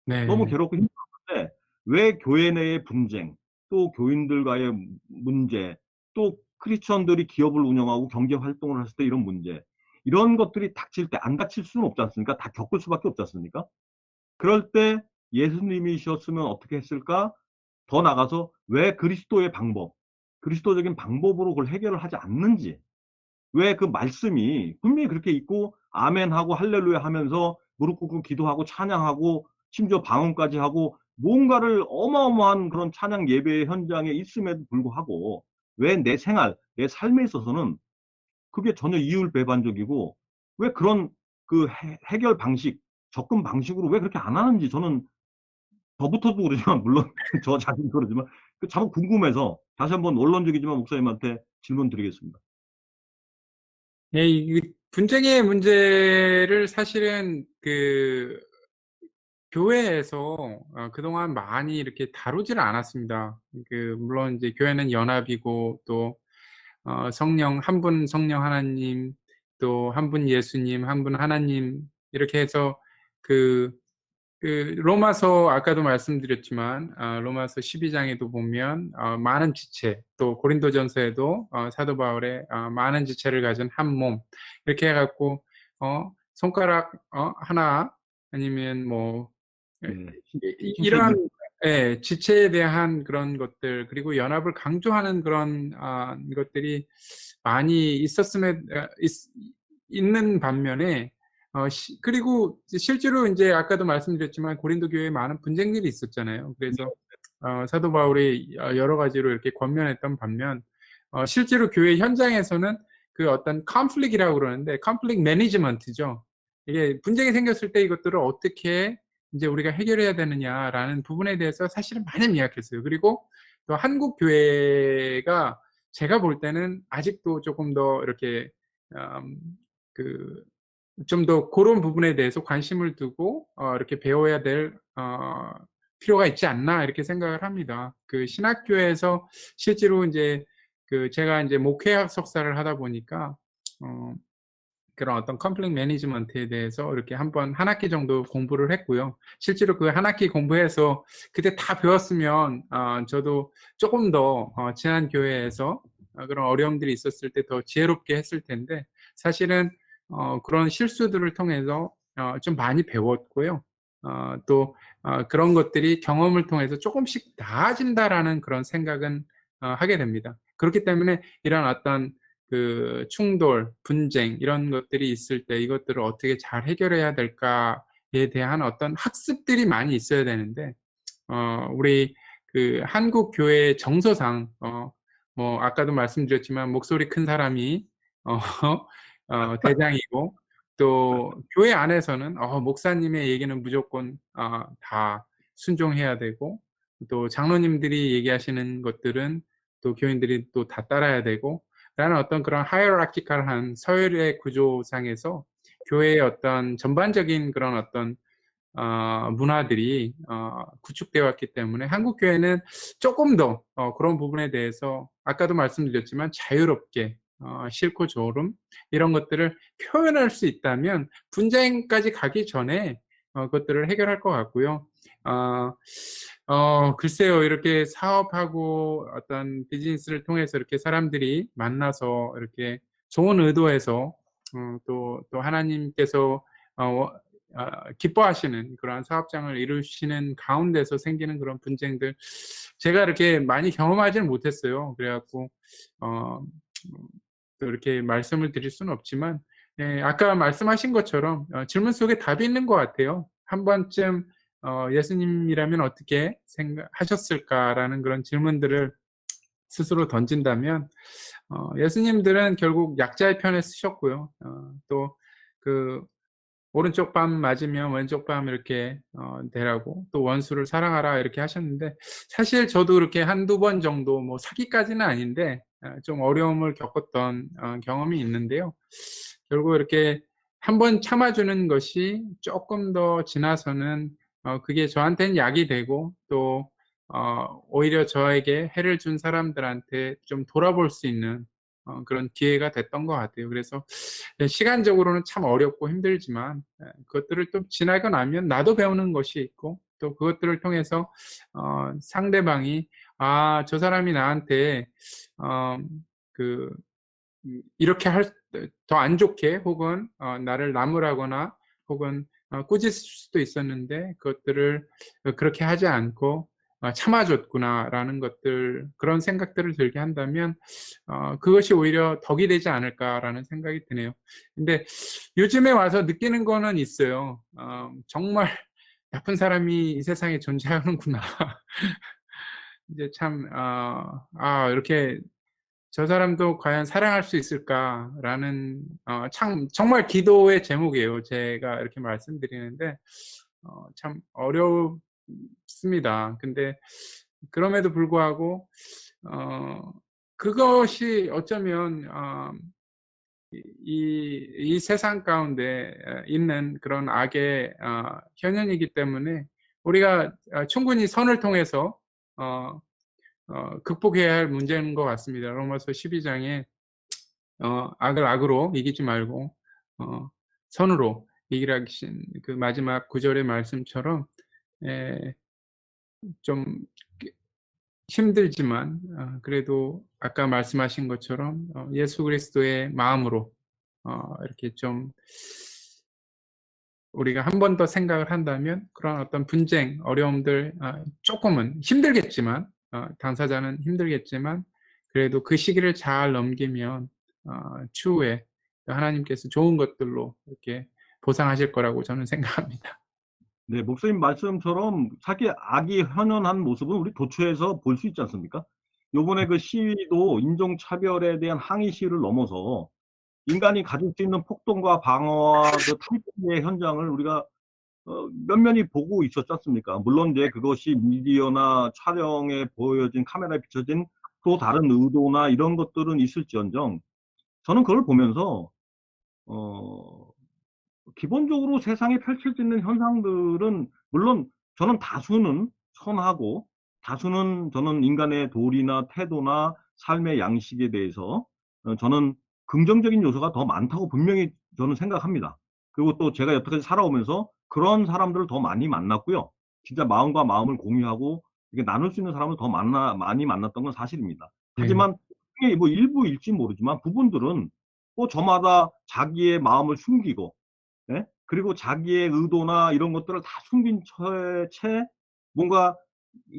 너무 네. 괴롭고 힘들었는데, 왜 교회 내의 분쟁, 또 교인들과의 문제, 또 크리스천들이 기업을 운영하고 경제 활동을 했을 때 이런 문제, 이런 것들이 닥칠 때 안 닥칠 수는 없지 않습니까? 다 겪을 수밖에 없지 않습니까? 그럴 때 예수님이셨으면 어떻게 했을까? 더 나가서 왜 그리스도의 방법, 그리스도적인 방법으로 그걸 해결을 하지 않는지. 왜 말씀이 분명히 그렇게 있고 아멘하고 할렐루야 하면서 무릎 꿇고 기도하고 찬양하고 심지어 방언까지 하고 뭔가를 어마어마한 그런 찬양 예배 현장에 있음에도 불구하고, 왜 내 생활, 내 삶에 있어서는 그게 전혀 이율배반적이고, 왜 그런 해결 방식, 접근 방식으로 왜 그렇게 안 하는지, 저는 저부터도 그러지만, 물론 저 자신도 그러지만, 참 궁금해서 다시 한번 원론적이지만 목사님한테 질문 드리겠습니다. 예, 이 분쟁의 문제를 사실은 교회에서 그동안 많이 이렇게 다루지를 않았습니다. 물론 이제 교회는 연합이고, 또 성령 한 분 성령 하나님 또 한 분 예수님, 한 분 하나님 이렇게 해서 그 로마서 아까도 말씀드렸지만 로마서 12장에도 보면 많은 지체, 또 고린도전서에도 사도 바울의 많은 지체를 가진 한 몸 이렇게 해갖고 손가락 하나 아니면 뭐 이러한 힘줄기. 예, 지체에 대한 그런 것들 그리고 연합을 강조하는 그런 것들이 많이 있는 반면에 그리고 실제로 이제 아까도 말씀드렸지만 고린도 교회에 많은 분쟁들이 있었잖아요. 그래서 사도 바울이 여러 가지로 이렇게 권면했던 반면 실제로 교회 현장에서는 그 어떤 컨플릭이라고 그러는데 컨플릭 매니지먼트죠. 이게 분쟁이 생겼을 때 이것들을 어떻게 이제 우리가 해결해야 되느냐라는 부분에 대해서 사실은 많이 미약했어요. 그리고 또 한국 교회가 제가 볼 때는 아직도 조금 더 이렇게 그 좀 더 그런 부분에 대해서 관심을 두고 이렇게 배워야 될 필요가 있지 않나 이렇게 생각을 합니다. 그 신학교에서 실제로 이제 제가 이제 목회학 석사를 하다 보니까 어 그런 어떤 컴플렉 매니지먼트에 대해서 이렇게 한번 한 학기 정도 공부를 했고요. 실제로 그 한 학기 공부해서 그때 다 배웠으면 저도 조금 더 지난 교회에서 그런 어려움들이 있었을 때 더 지혜롭게 했을 텐데 사실은 그런 실수들을 통해서 좀 많이 배웠고요. 또 그런 것들이 경험을 통해서 조금씩 나아진다라는 그런 생각은 하게 됩니다. 그렇기 때문에 이런 어떤 그 충돌, 분쟁 이런 것들이 있을 때 이것들을 어떻게 잘 해결해야 될까에 대한 어떤 학습들이 많이 있어야 되는데 우리 그 한국 교회 정서상 뭐 아까도 말씀드렸지만 목소리 큰 사람이 어, 대장이고 또 교회 안에서는 목사님의 얘기는 무조건 다 순종해야 되고 또 장로님들이 얘기하시는 것들은 또 교인들이 또 다 따라야 되고 라는 어떤 그런 하이어라키컬한 서열의 구조상에서 교회의 어떤 전반적인 그런 어떤 문화들이 구축되어 왔기 때문에 한국 교회는 조금 더 그런 부분에 대해서 아까도 말씀드렸지만 자유롭게 싫고 좋음 이런 것들을 표현할 수 있다면 분쟁까지 가기 전에 그것들을 해결할 것 같고요. 글쎄요, 이렇게 사업하고 어떤 비즈니스를 통해서 이렇게 사람들이 만나서 이렇게 좋은 의도에서 또 하나님께서 기뻐하시는 그러한 사업장을 이루시는 가운데서 생기는 그런 분쟁들 제가 이렇게 많이 경험하지는 못했어요. 그래갖고 또 이렇게 말씀을 드릴 수는 없지만 아까 말씀하신 것처럼 질문 속에 답이 있는 것 같아요. 한 번쯤 예수님이라면 어떻게 생각하셨을까라는 그런 질문들을 스스로 던진다면 예수님들은 결국 약자의 편에 쓰셨고요. 또그 오른쪽 밤 맞으면 왼쪽 밤 이렇게 되라고 또 원수를 사랑하라 이렇게 하셨는데 사실 저도 이렇게 한두 번 정도 뭐 사기까지는 아닌데 좀 어려움을 겪었던 경험이 있는데요. 결국 이렇게 한 번 참아주는 것이 조금 더 지나서는 그게 저한테는 약이 되고 또 오히려 저에게 해를 준 사람들한테 좀 돌아볼 수 있는 그런 기회가 됐던 것 같아요. 그래서 시간적으로는 참 어렵고 힘들지만 그것들을 또 지나고 나면 나도 배우는 것이 있고 또 그것들을 통해서 상대방이 저 사람이 나한테 그 이렇게 더 안 좋게 혹은 나를 나무라거나 혹은 꾸짖을 수도 있었는데 그것들을 그렇게 하지 않고 참아줬구나라는 것들 그런 생각들을 들게 한다면 그것이 오히려 덕이 되지 않을까라는 생각이 드네요. 근데 요즘에 와서 느끼는 거는 있어요. 정말 나쁜 사람이 이 세상에 존재하는구나. 이제 참 이렇게 저 사람도 과연 사랑할 수 있을까라는 참 정말 기도의 제목이에요. 제가 이렇게 말씀드리는데 참 어렵습니다. 근데 그럼에도 불구하고 그것이 어쩌면 이 세상 가운데 있는 그런 악의 현현이기 때문에 우리가 충분히 선을 통해서 극복해야 할 문제인 것 같습니다. 로마서 12장에 악을 악으로 이기지 말고 선으로 이기라 하신 그 마지막 구절의 말씀처럼 예 좀 힘들지만 그래도 아까 말씀하신 것처럼 예수 그리스도의 마음으로 이렇게 좀 우리가 한 번 더 생각을 한다면 그런 어떤 분쟁, 어려움들 쪼끔은 힘들겠지만 당사자는 힘들겠지만 그래도 그 시기를 잘 넘기면 추후에 하나님께서 좋은 것들로 이렇게 보상하실 거라고 저는 생각합니다. 네, 목사님 말씀처럼 자기 악이 현현한 모습은 우리 도처에서 볼 수 있지 않습니까? 요번에 그 시위도 인종차별에 대한 항의 시위를 넘어서 인간이 가질 수 있는 폭동과 방어와 그 탈피의 현장을 우리가 면면히 보고 있었지 않습니까? 물론 이제 그것이 미디어나 촬영에 보여진 카메라에 비춰진 또 다른 의도나 이런 것들은 있을지언정 저는 그걸 보면서 어, 기본적으로 세상에 펼쳐지는 현상들은 물론 저는 다수는 선하고 다수는 저는 인간의 도리나 태도나 삶의 양식에 대해서 저는 긍정적인 요소가 더 많다고 분명히 저는 생각합니다. 그리고 또 제가 여태까지 살아오면서 그런 사람들을 더 많이 만났고요. 진짜 마음과 마음을 공유하고 이게 나눌 수 있는 사람을 더 많이 만났던 건 사실입니다. 네. 하지만 이게 뭐 일부일지 모르지만 부분들은 뭐 저마다 자기의 마음을 숨기고 예? 그리고 자기의 의도나 이런 것들을 다 숨긴 채 뭔가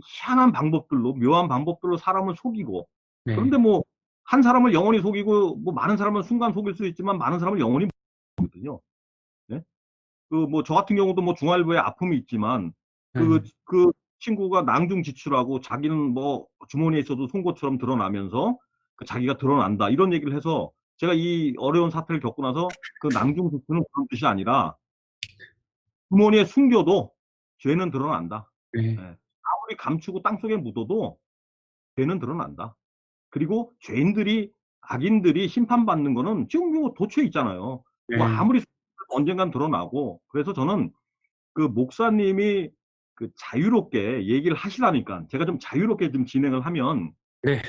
희한한 방법들로, 묘한 방법들로 사람을 속이고, 네. 그런데 뭐, 한 사람을 영원히 속이고, 뭐, 많은 사람을 순간 속일 수 있지만, 많은 사람을 영원히 거든요. 예? 그, 뭐, 저 같은 경우도 뭐, 중알부에 아픔이 있지만, 네. 그 친구가 낭중지추라고 자기는 뭐, 주머니에 있어도 송곳처럼 드러나면서, 그 자기가 드러난다. 이런 얘기를 해서, 제가 이 어려운 사태를 겪고 나서, 그 낭중지추는 그런 뜻이 아니라, 주머니에 숨겨도 죄는 드러난다. 예. 네. 아무리 감추고 땅속에 묻어도 죄는 드러난다. 그리고 죄인들이, 악인들이 심판받는 거는 지금 뭐 도처에 있잖아요. 뭐 네. 아무리 언젠간 드러나고. 그래서 저는 그 목사님이 그 자유롭게 얘기를 하시라니까 제가 좀 자유롭게 좀 진행을 하면 네.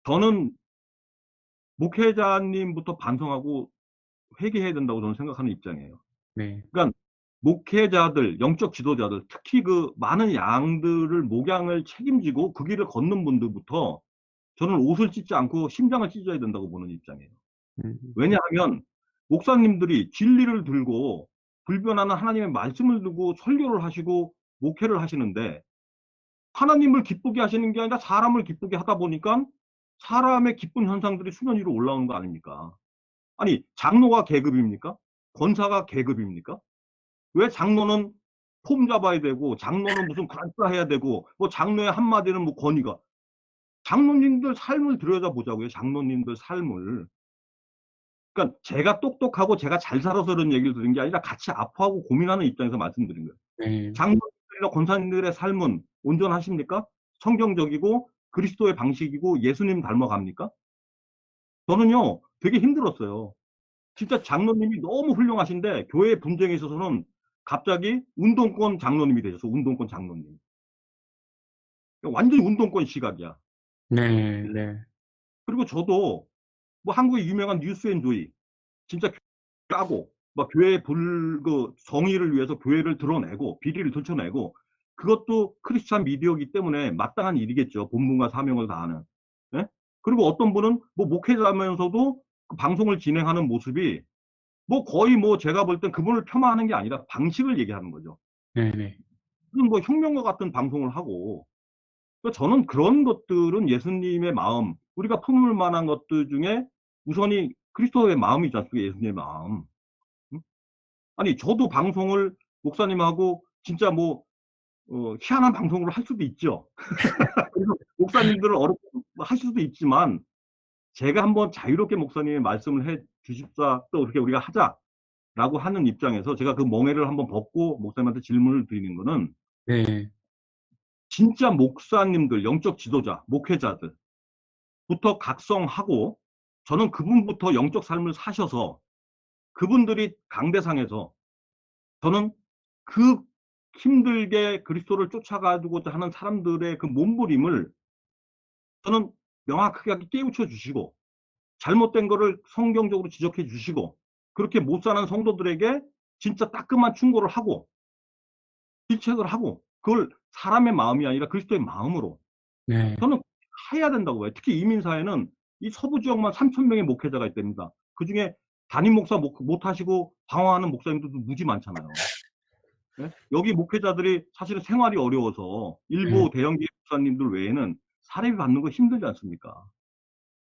저는 목회자님부터 반성하고 회개해야 된다고 저는 생각하는 입장이에요. 네. 그러니까 목회자들, 영적 지도자들, 특히 그 많은 양들을 목양을 책임지고 그 길을 걷는 분들부터 저는 옷을 찢지 않고 심장을 찢어야 된다고 보는 입장이에요. 음. 왜냐하면 목사님들이 진리를 들고 불변하는 하나님의 말씀을 들고 설교를 하시고 목회를 하시는데 하나님을 기쁘게 하시는 게 아니라 사람을 기쁘게 하다 보니까 사람의 기쁜 현상들이 수면 위로 올라오는 거 아닙니까? 아니, 장로가 계급입니까? 권사가 계급입니까? 왜 장로는 폼 잡아야 되고 장로는 무슨 그란타 해야 되고 뭐 장로의 한마디는 뭐 권위가 장로님들 삶을 들여다보자고요. 장로님들 삶을. 그러니까 제가 똑똑하고 제가 잘 살아서 그런 얘기를 드린 게 아니라 같이 아파하고 고민하는 입장에서 말씀드린 거예요. 네. 장로님들이나 권사님들의 삶은 온전하십니까? 성경적이고 그리스도의 방식이고 예수님 닮아갑니까? 저는요 되게 힘들었어요. 진짜 장로님이 너무 훌륭하신데 교회 분쟁에 있어서는 갑자기 운동권 장로님이 되셔서 운동권 장로님. 완전히 운동권 시각이야. 네. 네. 그리고 저도 뭐 한국의 유명한 뉴스앤조이 진짜 까고 막 교회 그 정의를 위해서 교회를 드러내고 비리를 들춰내고 그것도 크리스찬 미디어이기 때문에 마땅한 일이겠죠. 본분과 사명을 다하는. 예? 그리고 어떤 분은 뭐 목회자면서도 그 방송을 진행하는 모습이 뭐 거의 뭐 제가 볼 땐 그분을 폄하하는 게 아니라 방식을 얘기하는 거죠. 네네. 무슨 뭐 혁명과 같은 방송을 하고 그러니까 저는 그런 것들은 예수님의 마음 우리가 품을 만한 것들 중에 우선이 그리스도의 마음이지 않습니까? 예수님의 마음. 응? 아니 저도 방송을 목사님하고 진짜 뭐 희한한 방송을 할 수도 있죠. 그래서 목사님들을 어렵게 하실 수도 있지만 제가 한번 자유롭게 목사님의 말씀을 해 주십사 또 이렇게 우리가 하자라고 하는 입장에서 제가 그 멍에를 한번 벗고 목사님한테 질문을 드리는 거는 네. 진짜 목사님들, 영적 지도자, 목회자들부터 각성하고 저는 그분부터 영적 삶을 사셔서 그분들이 강대상에서 저는 그 힘들게 그리스도를 쫓아가고자 하는 사람들의 그 몸부림을 저는 명확하게 깨우쳐 주시고 잘못된 거를 성경적으로 지적해 주시고, 그렇게 못 사는 성도들에게 진짜 따끔한 충고를 하고 질책을 하고, 그걸 사람의 마음이 아니라 그리스도의 마음으로 네. 저는 해야 된다고 봐요. 특히 이민사회는 이 서부 지역만 3천 명의 목회자가 있답니다. 그중에 담임 목사 못 하시고 방황하는 목사님들도 무지 많잖아요. 예? 여기 목회자들이 사실은 생활이 어려워서 네. 일부 대형기 목사님들 외에는 사례비 받는 거 힘들지 않습니까?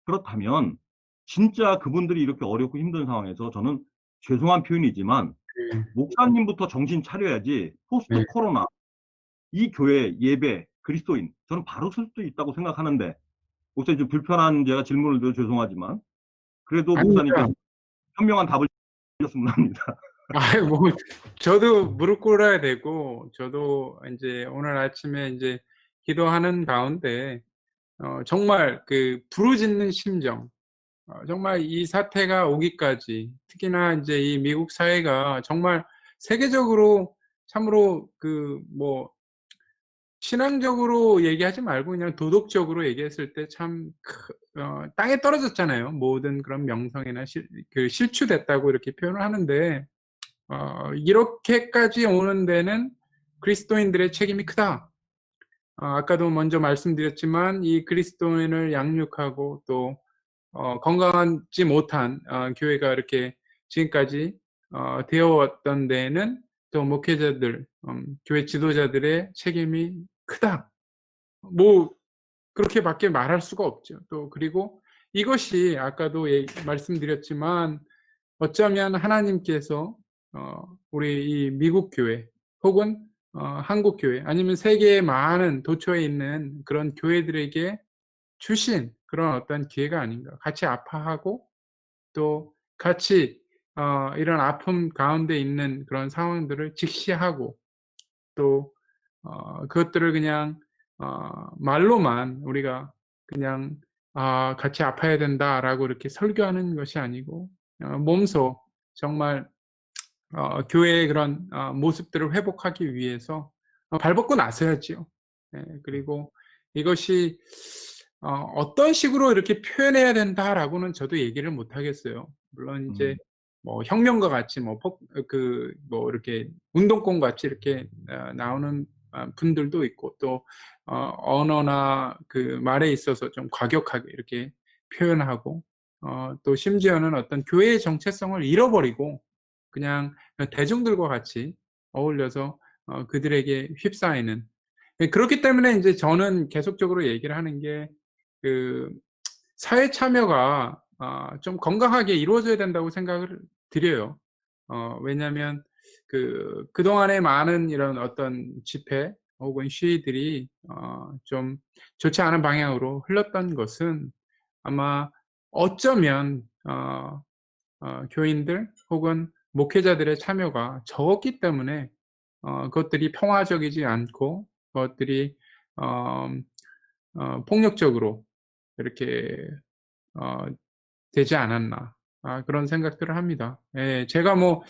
그렇다면 진짜 그분들이 이렇게 어렵고 힘든 상황에서 저는 죄송한 표현이지만 네. 목사님부터 정신 차려야지 포스트 네. 코로나 이 교회 예배 그리스도인 저는 바로 쓸 수도 있다고 생각하는데 목사님 좀 불편한 제가 질문을 드려 죄송하지만 그래도 목사님께서 아닙니다. 현명한 답을 주셨으면 합니다. 뭐 저도 무릎 꿇어야 되고, 저도 이제 오늘 아침에 이제 기도하는 가운데 정말 그 부르짖는 심정, 정말 이 사태가 오기까지, 특히나 이제 이 미국 사회가 정말 세계적으로 참으로 그 뭐 신앙적으로 얘기하지 말고 그냥 도덕적으로 얘기했을 때 참 땅에 떨어졌잖아요. 모든 그런 명성이나 실추됐다고 이렇게 표현을 하는데, 이렇게까지 오는 데는 그리스도인들의 책임이 크다. 아까도 먼저 말씀드렸지만 이 그리스도인을 양육하고 또 건강하지 못한 교회가 이렇게 지금까지 되어 왔던 데에는 또 목회자들, 교회 지도자들의 책임이 크다. 뭐 그렇게밖에 말할 수가 없죠. 또 그리고 이것이 아까도 말씀드렸지만 어쩌면 하나님께서 우리 이 미국 교회 혹은 한국 교회 아니면 세계의 많은 도처에 있는 그런 교회들에게 주신 그런 어떤 기회가 아닌가. 같이 아파하고 또 같이 이런 아픔 가운데 있는 그런 상황들을 직시하고 또 그것들을 그냥 말로만 우리가 그냥 같이 아파야 된다라고 이렇게 설교하는 것이 아니고 몸소 정말 교회의 그런 모습들을 회복하기 위해서 발벗고 나서야지요. 예, 그리고 이것이 어떤 식으로 이렇게 표현해야 된다라고는 저도 얘기를 못 하겠어요. 물론 이제 음, 뭐 혁명과 같이 뭐 이렇게 운동권 같이 이렇게 나오는 분들도 있고 또 언어나 그 말에 있어서 좀 과격하게 이렇게 표현하고 또 심지어는 어떤 교회의 정체성을 잃어버리고 그냥 대중들과 같이 어울려서 그들에게 휩싸이는. 예, 그렇기 때문에 인제 저는 계속적으로 얘기를 하는 게 그 사회 참여가 좀 건강하게 이루어져야 된다고 생각을 드려요. 왜냐하면 그동안의 많은 이런 어떤 집회 혹은 시위들이 좀 좋지 않은 방향으로 흘렀던 것은 아마 어쩌면 교인들 혹은 목회자들의 참여가 적었기 때문에 그것들이 평화적이지 않고 그것들이 어 폭력적으로 이렇게 어 되지 않았나 그런 생각들을 합니다. 예. 제가 뭐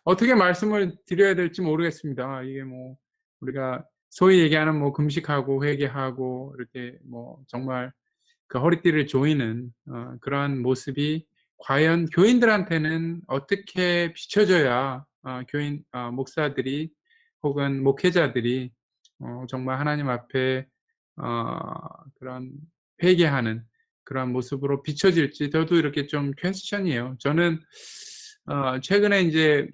어떻게 말씀을 드려야 될지 모르겠습니다. 이게 뭐 우리가 소위 얘기하는 뭐 금식하고 회개하고 이렇게 뭐 정말 그 허리띠를 조이는 그러한 모습이 과연 교인들한테는 어떻게 비춰져야 교인 목사들이 혹은 목회자들이 정말 하나님 앞에 어 그런 회개하는 그런 모습으로 비춰질지 저도 이렇게 좀 퀘스천이에요. 저는 최근에 인제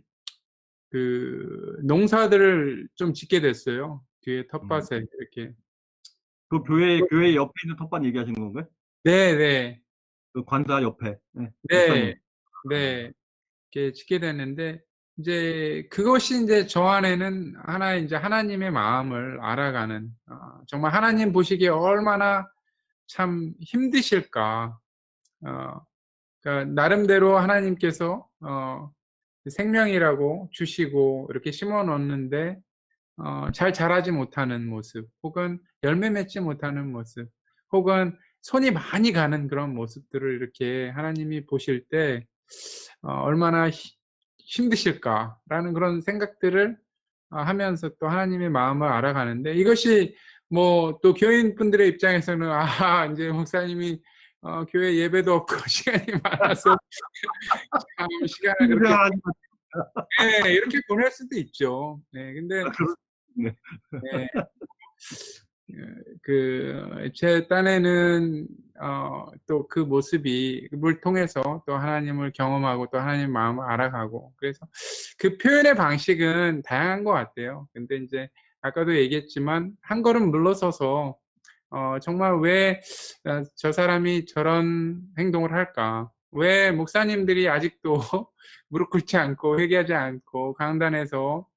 그 농사들을 좀 짓게 됐어요. 뒤에 음. 텃밭에 이렇게. 그 교회 옆에 있는 텃밭 얘기하시는 건가요? 네네. 그 관사 옆에 네. 목사님. 네. 이렇게 짓게 됐는데 인제 그것이 인제 저 안에는 하나의 인제 하나님의 마음을 알아가는 정말 하나님 보시기에 얼마나 참 힘드실까. 어 그러니까 나름대로 하나님께서 생명이라고 주시고 이렇게 심어 놓는데 잘 자라지 못하는 모습 혹은 열매 맺지 못하는 모습 혹은 손이 많이 가는 그런 모습들을 이렇게 하나님이 보실 때 얼마나 힘드실까라는 그런 생각들을 하면서 또 하나님의 마음을 알아가는데 이것이 뭐 또 교인분들의 입장에서는 '아 인제 목사님이 교회 예배도 없고 시간이 많아서 참 시간을 그렇게 생각하지 네, 이렇게 보낼 수도 있죠. 네, 근데 네. 네. 제 딴에는 또 그 모습이 물 통해서 또 하나님을 경험하고 또 하나님 마음을 알아가고 그래서 그 표현의 방식은 다양한 것 같아요. 근데 이제 아까도 얘기했지만 한 걸음 물러서서 정말 왜 저 사람이 저런 행동을 할까? 왜 목사님들이 아직도 무릎 꿇지 않고 회개하지 않고 강단에서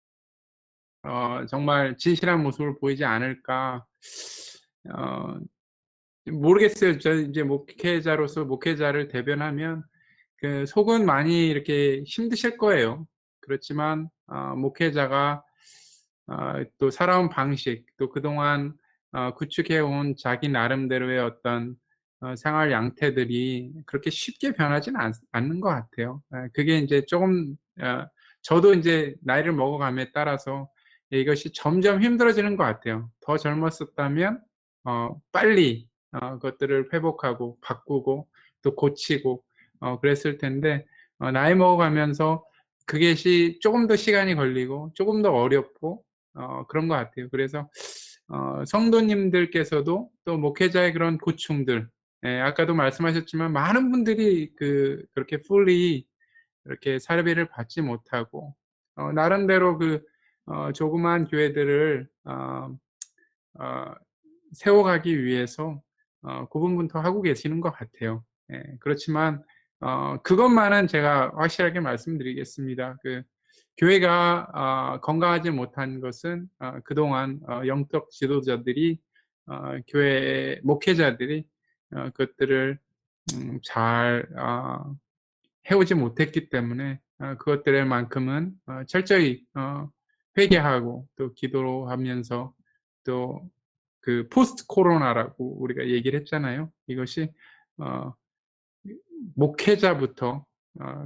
정말 진실한 모습을 보이지 않을까? 어 모르겠어요. 저 이제 목회자로서 목회자를 대변하면 그 속은 많이 이렇게 힘드실 거예요. 그렇지만 목회자가 또 살아온 방식, 또 그동안 구축해 온 자기 나름대로의 어떤 생활 양태들이 그렇게 쉽게 변하지는 않는 것 같아요. 그게 인제 쪼금 저도 인제 나이를 먹어감에 따라서 이것이 점점 힘들어지는 것 같아요. 더 젊었었다면 빨리 그것들을 회복하고 바꾸고 또 고치고 그랬을 텐데 나이 먹어가면서 그것이 쪼금 더 시간이 걸리고 쪼금 더 어렵고 그런 것 같아요. 그래서 성도님들께서도 또 목회자의 그런 고충들 아까도 말씀하셨지만 많은 분들이 그렇게 fully 이렇게 사례를 받지 못하고 나름대로 조그마한 교회들을 어 세워가기 위해서 고군분투하고 계시는 것 같아요. 예. 그렇지만 그것만은 제가 확실하게 말씀드리겠습니다. 교회가 건강하지 못한 것은 그동안 영적 지도자들이 교회 목회자들이 그것들을 잘 해오지 못했기 때문에 그것들만큼은 철저히 회개하고 또 기도하면서 또 포스트 코로나라고 우리가 얘기를 했잖아요. 이것이 어 목회자부터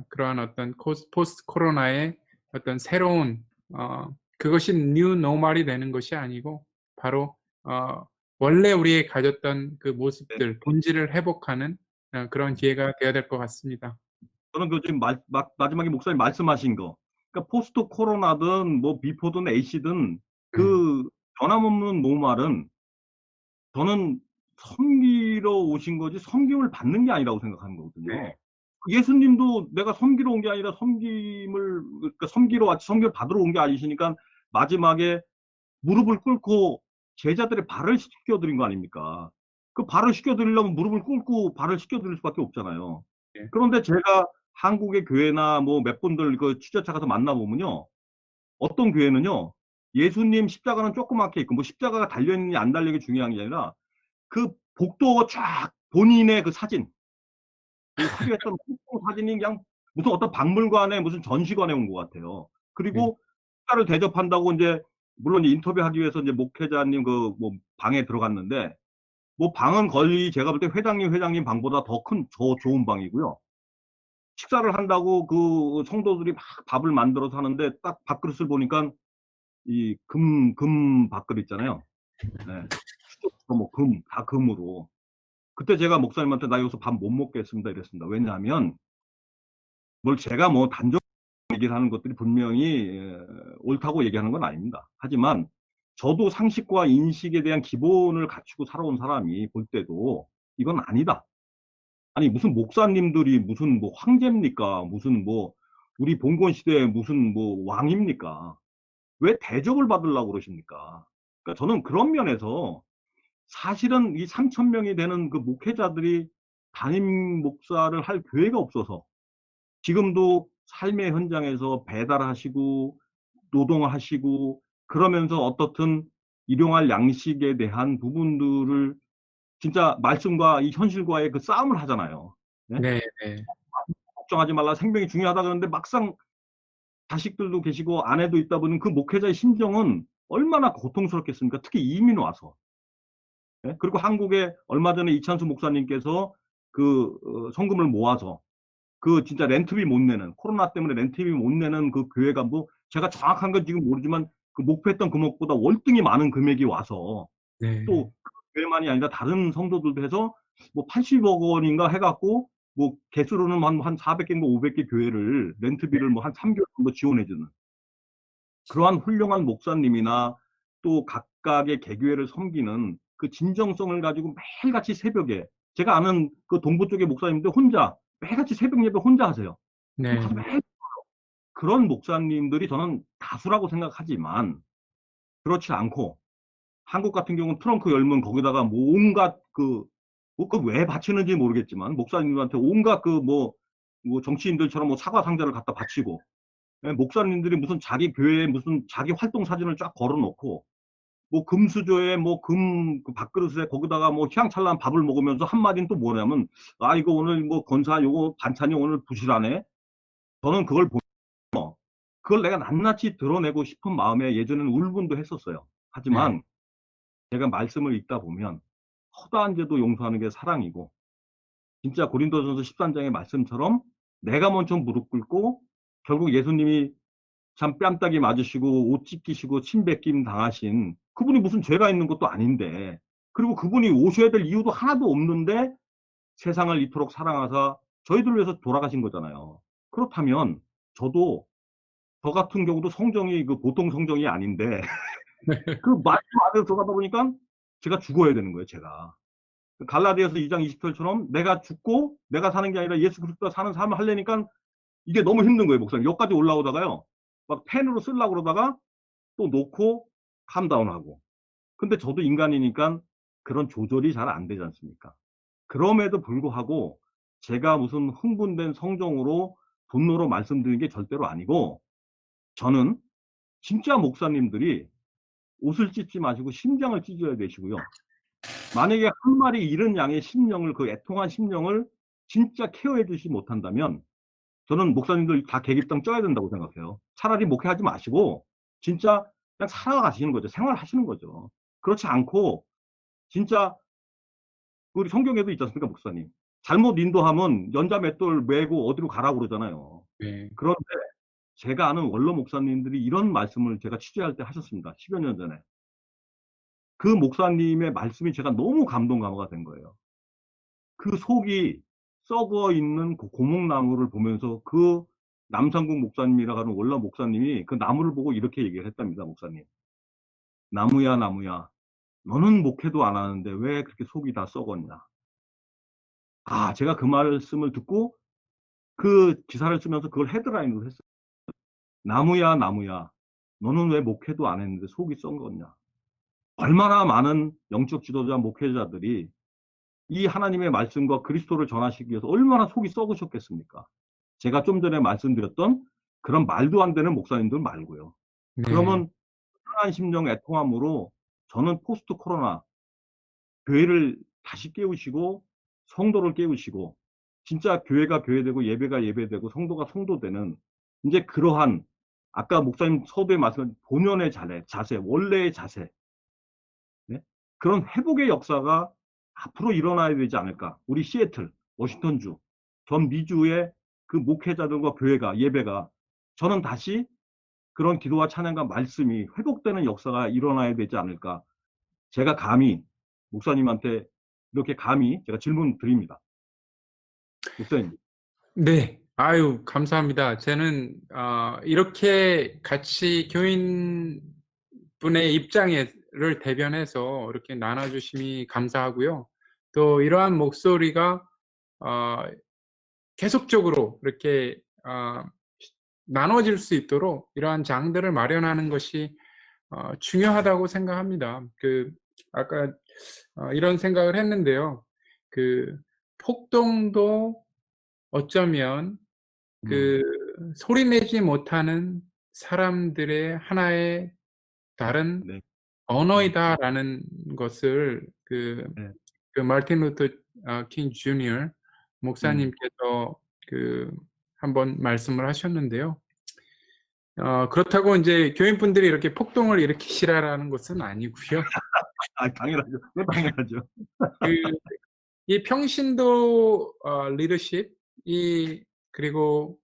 그러한 어떤 포스트 코로나의 어떤 새로운 그것이 뉴 노멀이 되는 것이 아니고 바로 원래 우리 가졌던 그 네. 모습들, 본질을 회복하는 그런 기회가 되어야 될 것 같습니다. 저는 지금 마지막에 목사님 말씀하신 거. 그러니까 포스트 코로나든 뭐 비포든 A씨든 네. 그 변함없는 노말은 저는 섬기러 오신 거지 섬김을 받는 게 아니라고 생각하는 네. 거거든요. 예수님도 내가 섬기러 온 게 아니라 섬김을 그러니까 섬기러 왔지 섬김을 받으러 온 게 아니시니까 마지막에 무릎을 꿇고 제자들의 발을 씻겨 드린 거 아닙니까? 그 발을 씻겨 드리려면 무릎을 꿇고 발을 씻겨 드릴 수밖에 없잖아요. 네. 그런데 제가 한국의 교회나 뭐 몇 분들 그 취재차 가서 만나보면요. 어떤 교회는요. 예수님 십자가는 조그맣게 있고 뭐 십자가가 달려있느냐 안 달려있는 게 중요한 게 아니라 그 복도 쫙 본인의 그 사진, 그 화려했던 복도 사진이 그냥 무슨 어떤 박물관에 무슨 전시관에 온 것 같아요. 네. 그리고 십자를 대접한다고 이제 물론 인터뷰하기 위해서 이제 목회자님 그 뭐 방에 들어갔는데 뭐 방은 거의 제가 볼 때 회장님 방보다 더 좋은 방이고요. 식사를 한다고 그 성도들이 막 밥을 만들어서 하는데 딱 밥그릇을 보니까 이 금 밥그릇 있잖아요. 네. 수저부터 뭐 다 금으로. 그때 제가 목사님한테 나 여기서 밥 못 먹겠습니다 이랬습니다. 왜냐하면 뭘 제가 뭐 단정 얘기를 하는 것들이 분명히 옳다고 얘기하는 건 아닙니다. 하지만 저도 상식과 인식에 대한 기본을 갖추고 살아온 사람이 볼 때도 이건 아니다. 아니 무슨 목사님들이 무슨 뭐 황제입니까? 무슨 뭐 우리 봉건 시대에 무슨 뭐 왕입니까? 왜 대접을 받으려고 그러십니까? 그러니까 저는 그런 면에서 사실은 이 3천 명이 되는 그 목회자들이 담임 목사를 할 교회가 없어서 지금도 삶의 현장에서 배달하시고 노동을 하시고 그러면서 어떻든 일용할 양식에 대한 부분들을 진짜 말씀과 이 현실과의 그 싸움을 하잖아요. 네? 네. 네. 걱정하지 말라 생명이 중요하다 그러는데 막상 자식들도 계시고 아내도 있다 보니 그 목회자의 심정은 얼마나 고통스럽겠습니까? 특히 이민 와서. 네? 그리고 한국에 얼마 전에 이찬수 목사님께서 성금을 모아서 그 진짜 렌트비 못 내는 코로나 때문에 렌트비 못 내는 그 교회가 뭐 제가 정확한 건 지금 모르지만 그 목표했던 금액보다 월등히 많은 금액이 와서 네. 또 그 교회만이 아니라 다른 성도들도 해서 뭐 80억 원인가 해갖고 뭐 개수로는 한 400개인가 500개 교회를 렌트비를 뭐 한 3개월 정도 지원해주는 그러한 훌륭한 목사님이나 또 각각의 개교회를 섬기는 그 진정성을 가지고 매일같이 새벽에 제가 아는 그 동부 쪽의 목사님들 혼자 매일같이 새벽 예배 혼자 하세요. 네. 가서 매일 그런 목사님들이 저는 다수라고 생각하지만 그렇지 않고 한국 같은 경우는 트렁크 열면 거기다가 뭐 온갖 왜 바치는지 모르겠지만 목사님들한테 온갖 뭐 정치인들처럼 뭐 사과 상자를 갖다 바치고 예, 목사님들이 무슨 자기 교회에 무슨 자기 활동 사진을 쫙 걸어놓고 뭐 금수저에 뭐 그 밥그릇에 거기다가 뭐 휘황찬란 밥을 먹으면서 한마디는 또 뭐냐면 아 이거 오늘 뭐 권사 요거 반찬이 오늘 부실하네. 저는 그걸 보면 그걸 내가 낱낱이 드러내고 싶은 마음에 예전에는 울분도 했었어요. 네. 하지만 제가 말씀을 읽다 보면 허다한 죄도 용서하는 게 사랑이고 진짜 고린도전서 13장의 말씀처럼 내가 먼저 무릎 꿇고 결국 예수님이 참 뺨따기 맞으시고 옷 찢기시고 침 뱉김 당하신 그분이 무슨 죄가 있는 것도 아닌데 그리고 그분이 오셔야 될 이유도 하나도 없는데 세상을 이토록 사랑하사 저희들 위해서 돌아가신 거잖아요. 그렇다면 저도 저 같은 경우도 성정이 그 보통 성정이 아닌데 그 말씀 안에 들어가다 보니까 제가 죽어야 되는 거예요, 제가. 갈라디아서 2장 20절처럼 내가 죽고 내가 사는 게 아니라 예수 그리스도가 사는 삶을 하려니까 이게 너무 힘든 거예요, 목사님. 여기까지 올라오다가요. 막 펜으로 쓰려고 그러다가 또 놓고 캄다운하고. 근데 저도 인간이니까 그런 조절이 잘 안 되지 않습니까? 그럼에도 불구하고 제가 무슨 흥분된 성정으로 분노로 말씀드리는 게 절대로 아니고 저는 진짜 목사님들이 옷을 찢지 마시고 심장을 찢어야 되시고요. 만약에 한 마리 이른 양의 심령을 그 애통한 심령을 진짜 케어해 주지 못한다면 저는 목사님들 다 계급당 쪄야 된다고 생각해요. 차라리 목회하지 마시고 진짜 그냥 살아가시는 거죠. 생활하시는 거죠. 그렇지 않고 진짜 우리 성경에도 있지 않습니까, 목사님? 잘못 인도하면 연자 맷돌 메고 어디로 가라고 그러잖아요. 네. 그런데 제가 아는 원로 목사님들이 이런 말씀을 제가 취재할 때 하셨습니다. 10여 년 전에. 그 목사님의 말씀이 제가 너무 감동 감화가 된 거예요. 그 속이 썩어 있는 그 고목나무를 보면서 그 남상국 목사님이라고 하는 원로 목사님이 그 나무를 보고 이렇게 얘기를 했답니다, 목사님. 나무야, 나무야. 너는 목회도 안 하는데 왜 그렇게 속이 다 썩었냐. 아, 제가 그 말씀을 듣고 그 기사를 쓰면서 그걸 헤드라인으로 했어요. 나무야, 나무야. 너는 왜 목회도 안 했는데 속이 썩었냐. 얼마나 많은 영적 지도자, 목회자들이 이 하나님의 말씀과 그리스도를 전하시기 위해서 얼마나 속이 썩으셨겠습니까? 제가 좀 전에 말씀드렸던 그런 말도 안 되는 목사님들 말고요. 네. 그러면 상한 심령 애통함으로 저는 포스트 코로나 교회를 다시 깨우시고 성도를 깨우시고 진짜 교회가 교회되고 예배가 예배되고 성도가 성도되는 이제 그러한 아까 목사님 서두에 말씀하신 본연의 자세, 원래의 자세 네? 그런 회복의 역사가 앞으로 일어나야 되지 않을까. 우리 시애틀, 워싱턴주, 전 미주의 그 목회자들과 교회가 예배가 저는 다시 그런 기도와 찬양과 말씀이 회복되는 역사가 일어나야 되지 않을까. 제가 감히 목사님한테 이렇게 감히 제가 질문 드립니다. 목사님. 네. 아유, 감사합니다. 저는 이렇게 같이 교인분의 입장을 대변해서 이렇게 나눠 주심이 감사하고요. 또 이러한 목소리가 어 계속적으로 이렇게 나눠질 수 있도록 이러한 장들을 마련하는 것이 중요하다고 생각합니다. 아까 이런 생각을 했는데요. 그 폭동도 어쩌면 그 음, 소리 내지 못하는 사람들의 하나의 다른 네. 언어이다라는 것을 네. 마틴 루터 킹 주니어 음. 목사님께서 그 한번 말씀을 하셨는데요. 그렇다고 인제 교인분들이 이렇게 폭동을 일으키시라라는 것은 아니고요. 아, 당연하죠. 그건 당연하죠. 그 이 평신도 리더십 그리고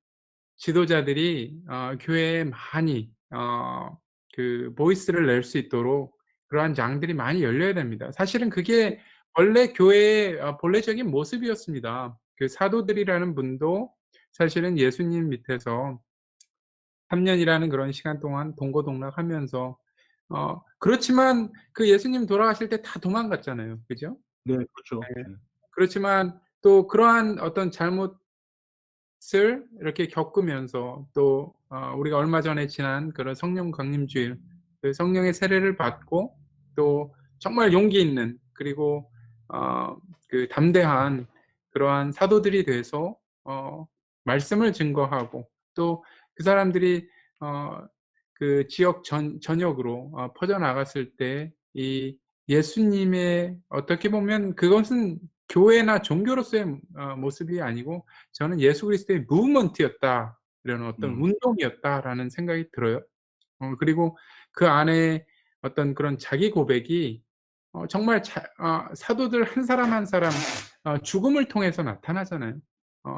지도자들이 교회에 많이 보이스를 낼 수 있도록 그러한 장들이 많이 열려야 됩니다. 사실은 그게 원래 교회의 본래적인 모습이었습니다. 그 사도들이라는 분도 사실은 예수님 밑에서 3년이라는 그런 시간 동안 동고동락하면서 그렇지만 그 예수님 돌아가실 때 다 도망갔잖아요. 그죠? 네, 그렇죠. 네. 네. 그렇지만 또 그러한 어떤 잘못을 이렇게 겪으면서 또 우리가 얼마 전에 지난 그런 성령 강림주일, 그 성령의 세례를 받고 또 정말 용기 있는, 그리고 그 담대한 그러한 사도들이 돼서 말씀을 증거하고, 또 그 사람들이 그 지역 전역으로 퍼져나갔을 때 이 예수님의, 어떻게 보면 그것은 교회나 종교로서의 모습이 아니고 저는 예수 그리스도의 무브먼트였다, 이런 어떤 음, 운동이었다라는 생각이 들어요. 그리고 그 안에 어떤 그런 자기 고백이 정말 사도들 한 사람 한 사람 죽음을 통해서 나타나잖아요.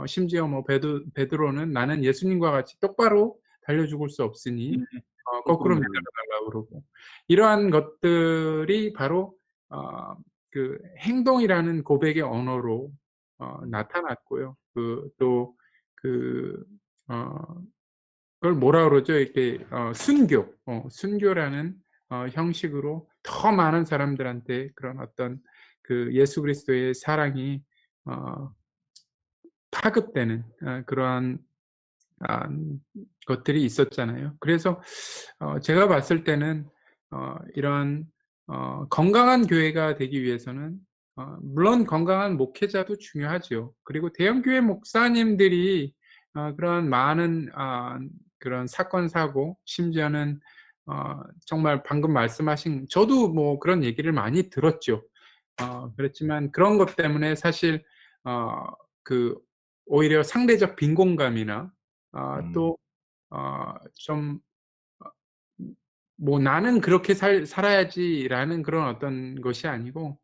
심지어 뭐 베드로는 "나는 예수님과 같이 똑바로 달려 죽을 수 없으니 네, 거꾸로 거꾸로 매달아 내려. 달라." 그러고, 이러한 것들이 바로 어 그 행동이라는 고백의 언어로 나타났고요. 또 그 그걸 뭐라 그러죠? 이렇게 순교라는 형식으로 더 많은 사람들한테 그런 어떤 그 예수 그리스도의 사랑이 어 파급되는 그러한 아 것들이 있었잖아요. 그래서 제가 봤을 때는 이런 건강한 교회가 되기 위해서는 물론 건강한 목회자도 중요하죠. 그리고 대형 교회 목사님들이 그런 많은 그런 사건 사고, 심지어는 정말 방금 말씀하신, 저도 뭐 그런 얘기를 많이 들었죠. 그렇지만 그런 것 때문에 사실 어 그 오히려 상대적 빈곤감이나 음, 또 좀 뭐 '나는 그렇게 살아야지.'라는 그런 어떤 것이 아니고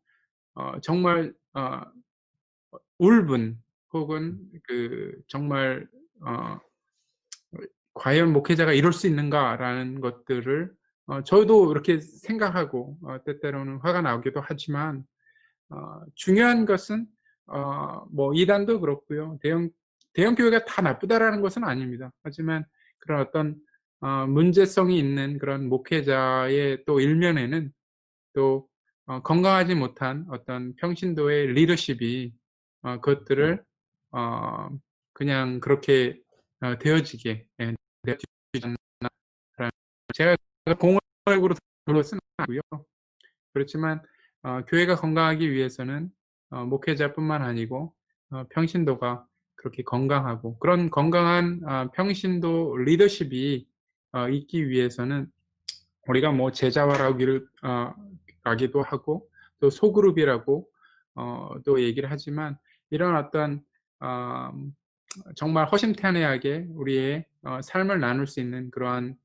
정말 울분, 혹은 그 정말 어 '과연 목회자가 이럴 수 있는가.'라는 것들을 저도 이렇게 생각하고 때때로는 화가 나기도 하지만, 중요한 것은 뭐 이단도 그렇고요. 대형 교회가 다 나쁘다라는 것은 아닙니다. 하지만 그런 어떤 문제성이 있는 그런 목회자의 또 일면에는 또 건강하지 못한 어떤 평신도의 리더십이 그렇죠. 그것들을 어 그냥 그렇게 되어지게 되어지지 않나라는, 제가 공언적으로 그런 것은 아니고요. 그렇지만 교회가 건강하기 위해서는 목회자뿐만 아니고 평신도가 그렇게 건강하고, 그런 건강한 평신도 리더십이 있기 위해서는 우리가 뭐 제자화라기를 라기도 하고 또 소그룹이라고 또 얘기를 하지만, 이런 어떤 어 정말 허심탄회하게 우리의 삶을 나눌 수 있는 그러한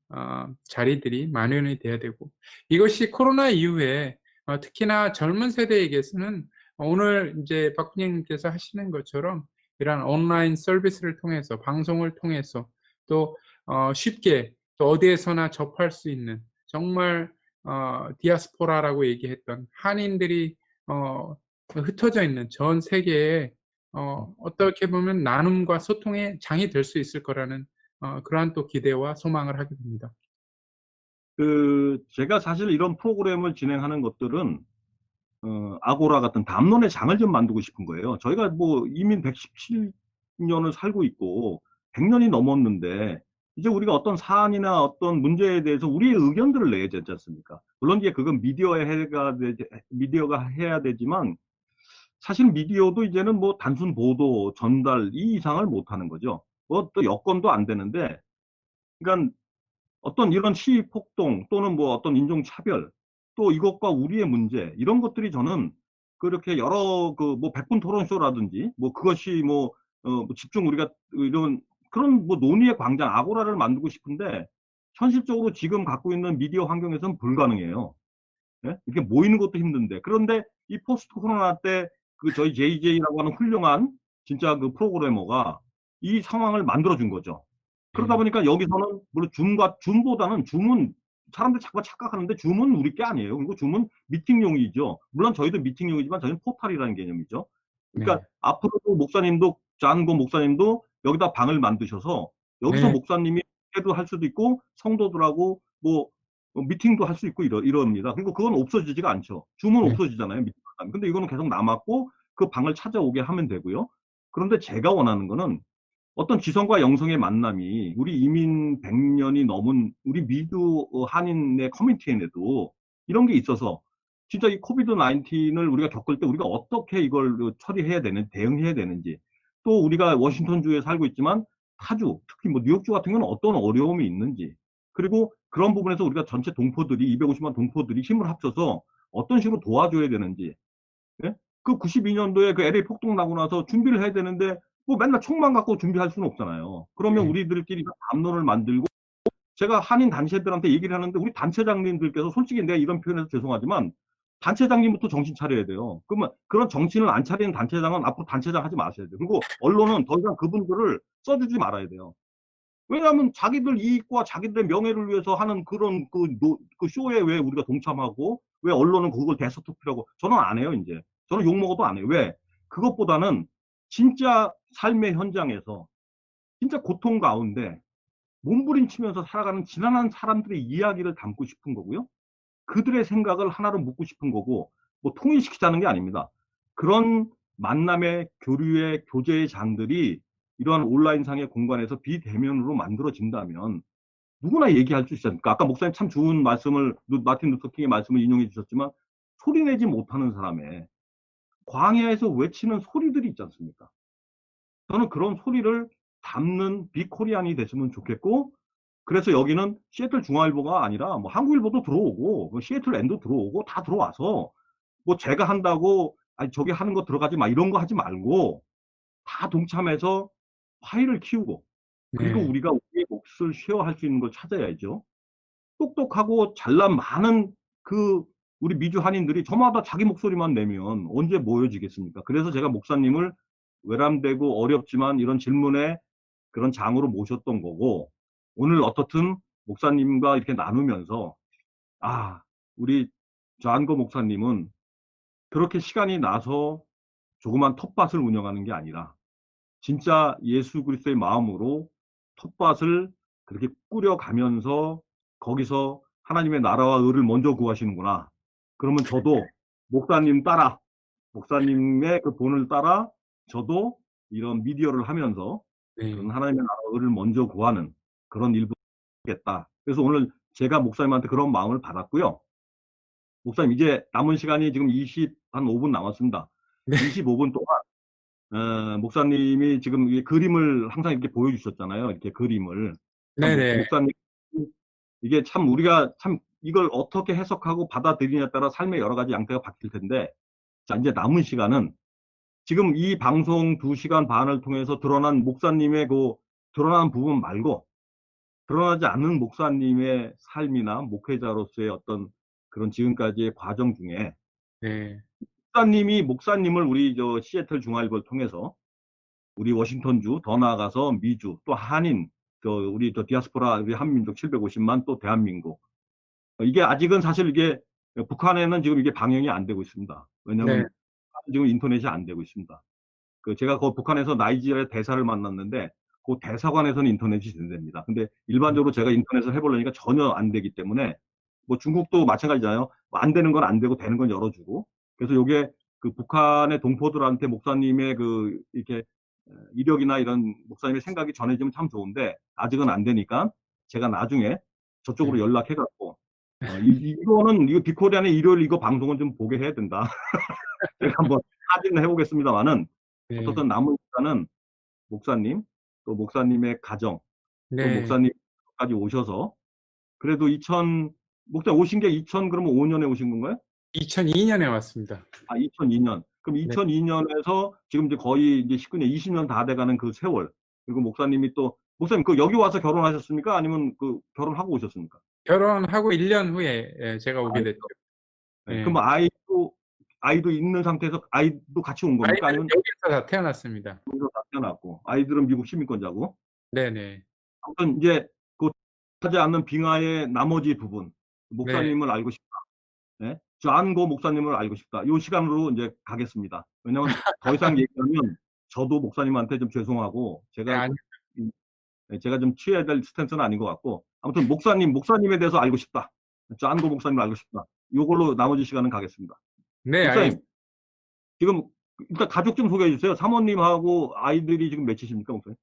자리들이 마련이 돼야 되고, 이것이 코로나 이후에 특히나 젊은 세대에게서는 오늘 인제 박국장님께서 하시는 것처럼 이런 온라인 서비스를 통해서, 방송을 통해서 또 쉽게 또 어디에서나 접할 수 있는, 정말 디아스포라라고 얘기했던 한인들이 흩어져 있는 전 세계에 어떻게 보면 나눔과 소통의 장이 될 수 있을 거라는 그러한 또 기대와 소망을 하게 됩니다. 제가 사실 이런 프로그램을 진행하는 것들은 아고라 같은 담론의 장을 좀 만들고 싶은 거예요. 저희가 뭐 이민 117년을 살고 있고 100년이 넘었는데 이제 우리가 어떤 사안이나 어떤 문제에 대해서 우리의 의견들을 내야 되지 않습니까? 물론 이제 그건 미디어가 해야 되지만 사실 미디어도 이제는 뭐 단순 보도, 전달 이 이상을 못 하는 거죠. 뭐 또 여건도 안 되는데, 그러니까 어떤 이런 시위 폭동 또는 뭐 어떤 인종차별 또 이것과 우리의 문제 이런 것들이 저는 그렇게 여러 그 뭐 백분 토론쇼라든지 뭐 그것이 뭐 집중 우리가 이런 그런 뭐 논의의 광장 아고라를 만들고 싶은데 현실적으로 지금 갖고 있는 미디어 환경에서는 불가능해요. 예? 이렇게 모이는 것도 힘든데. 그런데 이 포스트 코로나 때 그 저희 JJ라고 하는 훌륭한 진짜 그 프로그래머가 이 상황을 만들어준 거죠. 그러다 예. 보니까 여기서는 물론 줌보다는 줌은 사람들 자꾸 착각하는데 줌은 우리 게 아니에요. 그리고 줌은 미팅용이죠. 물론 저희도 미팅용이지만 저희는 포탈이라는 개념이죠. 그러니까 네. 앞으로도 목사님도 잔고 목사님도 여기다 방을 만드셔서 여기서 네. 목사님이 회도 할 수도 있고 성도들하고 뭐 미팅도 할 수 있고 이럽니다. 그리고 그건 없어지지가 않죠. 줌은 네. 없어지잖아요. 미팅 하면. 근데 이거는 계속 남았고 그 방을 찾아오게 하면 되고요. 그런데 제가 원하는 거는 어떤 지성과 영성의 만남이 우리 이민 100년이 넘은 우리 미주 한인의 커뮤니티에도 이런 게 있어서 진짜 이 코비드 19을 우리가 겪을 때 우리가 어떻게 이걸 처리해야 되는, 대응해야 되는지 또 우리가 워싱턴주에 살고 있지만 타주, 특히 뭐 뉴욕주 같은 경우는 어떤 어려움이 있는지 그리고 그런 부분에서 우리가 전체 동포들이 250만 동포들이 힘을 합쳐서 어떤 식으로 도와줘야 되는지 예? 그 92년도에 그 LA 폭동 나고 나서 준비를 해야 되는데 뭐 맨날 총만 갖고 준비할 수는 없잖아요. 그러면 네. 우리들끼리 담론을 만들고 제가 한인 단체들한테 얘기를 하는데 우리 단체장님들께서 솔직히 내가 이런 표현해서 죄송하지만 단체장님부터 정신 차려야 돼요. 그러면 그런 정신을 안 차리는 단체장은 앞으로 단체장 하지 마셔야 돼요. 그리고 언론은 더 이상 그분들을 써주지 말아야 돼요. 왜냐하면 자기들 이익과 자기들의 명예를 위해서 하는 그런 그 쇼에 왜 우리가 동참하고 왜 언론은 그걸 대서특필하고 저는 안 해요 이제. 저는 욕먹어도 안 해요. 왜? 그것보다는 진짜 삶의 현장에서 진짜 고통 가운데 몸부림치면서 살아가는 지난한 사람들의 이야기를 담고 싶은 거고요. 그들의 생각을 하나로 묻고 싶은 거고 뭐 통일시키자는 게 아닙니다. 그런 만남의 교류의 교제의 장들이 이러한 온라인상의 공간에서 비대면으로 만들어진다면 누구나 얘기할 수 있지 않습니까? 아까 목사님 참 좋은 말씀을 마틴 루터킹의 말씀을 인용해 주셨지만 소리내지 못하는 사람의 광야에서 외치는 소리들이 있지 않습니까? 저는 그런 소리를 담는 비코리안이 됐으면 좋겠고 그래서 여기는 시애틀 중앙일보가 아니라 뭐 한국일보도 들어오고 뭐 시애틀 N도 들어오고 다 들어와서 뭐 제가 한다고 아니 저기 하는 거 들어가지 마 이런 거 하지 말고 다 동참해서 파일을 키우고 그리고 네. 우리가 우리의 몫을 쉐어할 수 있는 걸 찾아야죠. 똑똑하고 잘난 많은 그 우리 미주 한인들이 저마다 자기 목소리만 내면 언제 모여지겠습니까? 그래서 제가 목사님을 외람되고 어렵지만 이런 질문에 그런 장으로 모셨던 거고 오늘 어떻든 목사님과 이렇게 나누면서 아 우리 저한거 목사님은 그렇게 시간이 나서 조그만 텃밭을 운영하는 게 아니라 진짜 예수 그리스도의 마음으로 텃밭을 그렇게 꾸려가면서 거기서 하나님의 나라와 의를 먼저 구하시는구나. 그러면 저도 목사님 따라 목사님의 그 본을 따라 저도 이런 미디어를 하면서 그런 네. 하나님의 나라와 의를 먼저 구하는 그런 일부 겠다. 그래서 오늘 제가 목사님한테 그런 마음을 받았고요. 목사님 이제 남은 시간이 지금 한 5분 남았습니다. 네. 25분 동안 목사님이 지금 이 그림을 항상 이렇게 보여주셨잖아요. 이렇게 그림을. 참, 네네. 목사님, 이게 참 우리가 참 이걸 어떻게 해석하고 받아들이냐에 따라 삶의 여러 가지 양태가 바뀔 텐데, 자, 이제 남은 시간은 지금 이 방송 2시간 반을 통해서 드러난 목사님의 그 드러난 부분 말고, 드러나지 않는 목사님의 삶이나 목회자로서의 어떤 그런 지금까지의 과정 중에, 네. 목사님을 우리 저 시애틀 중앙일보를 통해서 우리 워싱턴주, 더 나아가서 미주, 또 한인, 우리 디아스포라, 우리 한민족 750만, 또 대한민국. 이게 아직은 사실 이게 북한에는 지금 이게 방영이 안 되고 있습니다. 네. 왜냐하면 지금 인터넷이 안 되고 있습니다. 제가 그 북한에서 나이지리아 대사를 만났는데 그 대사관에서는 인터넷이 된답니다. 근데 일반적으로 제가 인터넷을 해보려니까 전혀 안 되기 때문에 뭐 중국도 마찬가지잖아요. 뭐안 되는 건 안 되고 되는 건 열어주고. 그래서 요게 그 북한의 동포들한테 목사님의 그 이렇게 이력이나 이런 목사님의 생각이 전해지면 참 좋은데 아직은 안 되니까 제가 나중에 저쪽으로 네. 연락해갖고 이거는 이거 비코리안의 일요일 이거 방송은 좀 보게 해야 된다. 제가 한번 확인을 해보겠습니다만은 네. 어떻든 남은 시간은 목사님 또 목사님의 가정 또 네. 목사님까지 오셔서 그래도 목사님 오신 게 그러면 5년에 오신 건가요? 2002년에 왔습니다. 2002년. 그럼 네. 2002년에서 지금 이제 거의 이제 19년, 20년 다 돼가는 그 세월. 그리고 목사님 그 여기 와서 결혼하셨습니까? 아니면 그 결혼하고 오셨습니까? 결혼하고 1년 후에 제가 오게 됐죠. 네. 네. 그럼 아이도 있는 상태에서 아이도 같이 온 겁니까? 아이는 아니면 여기서 다 태어났습니다. 여기서 다 태어났고 아이들은 미국 시민권자고. 네네. 아무튼 이제 그 하지 않는 빙하의 나머지 부분. 네. 목사님을 알고 싶다. 예? 존고 목사님을 알고 싶다. 요 시간으로 이제 가겠습니다. 왜냐면 더 이상 얘기하면 저도 목사님한테 좀 죄송하고 네, 아니, 제가 좀 취해야 될 스탠스는 아닌 것 같고 아무튼 목사님에 대해서 알고 싶다. 존고 목사님을 알고 싶다. 요걸로 나머지 시간은 가겠습니다. 네, 목사님 알겠습니다. 지금 일단 가족 좀 소개해 주세요. 사모님하고 아이들이 지금 몇이십니까, 목사님?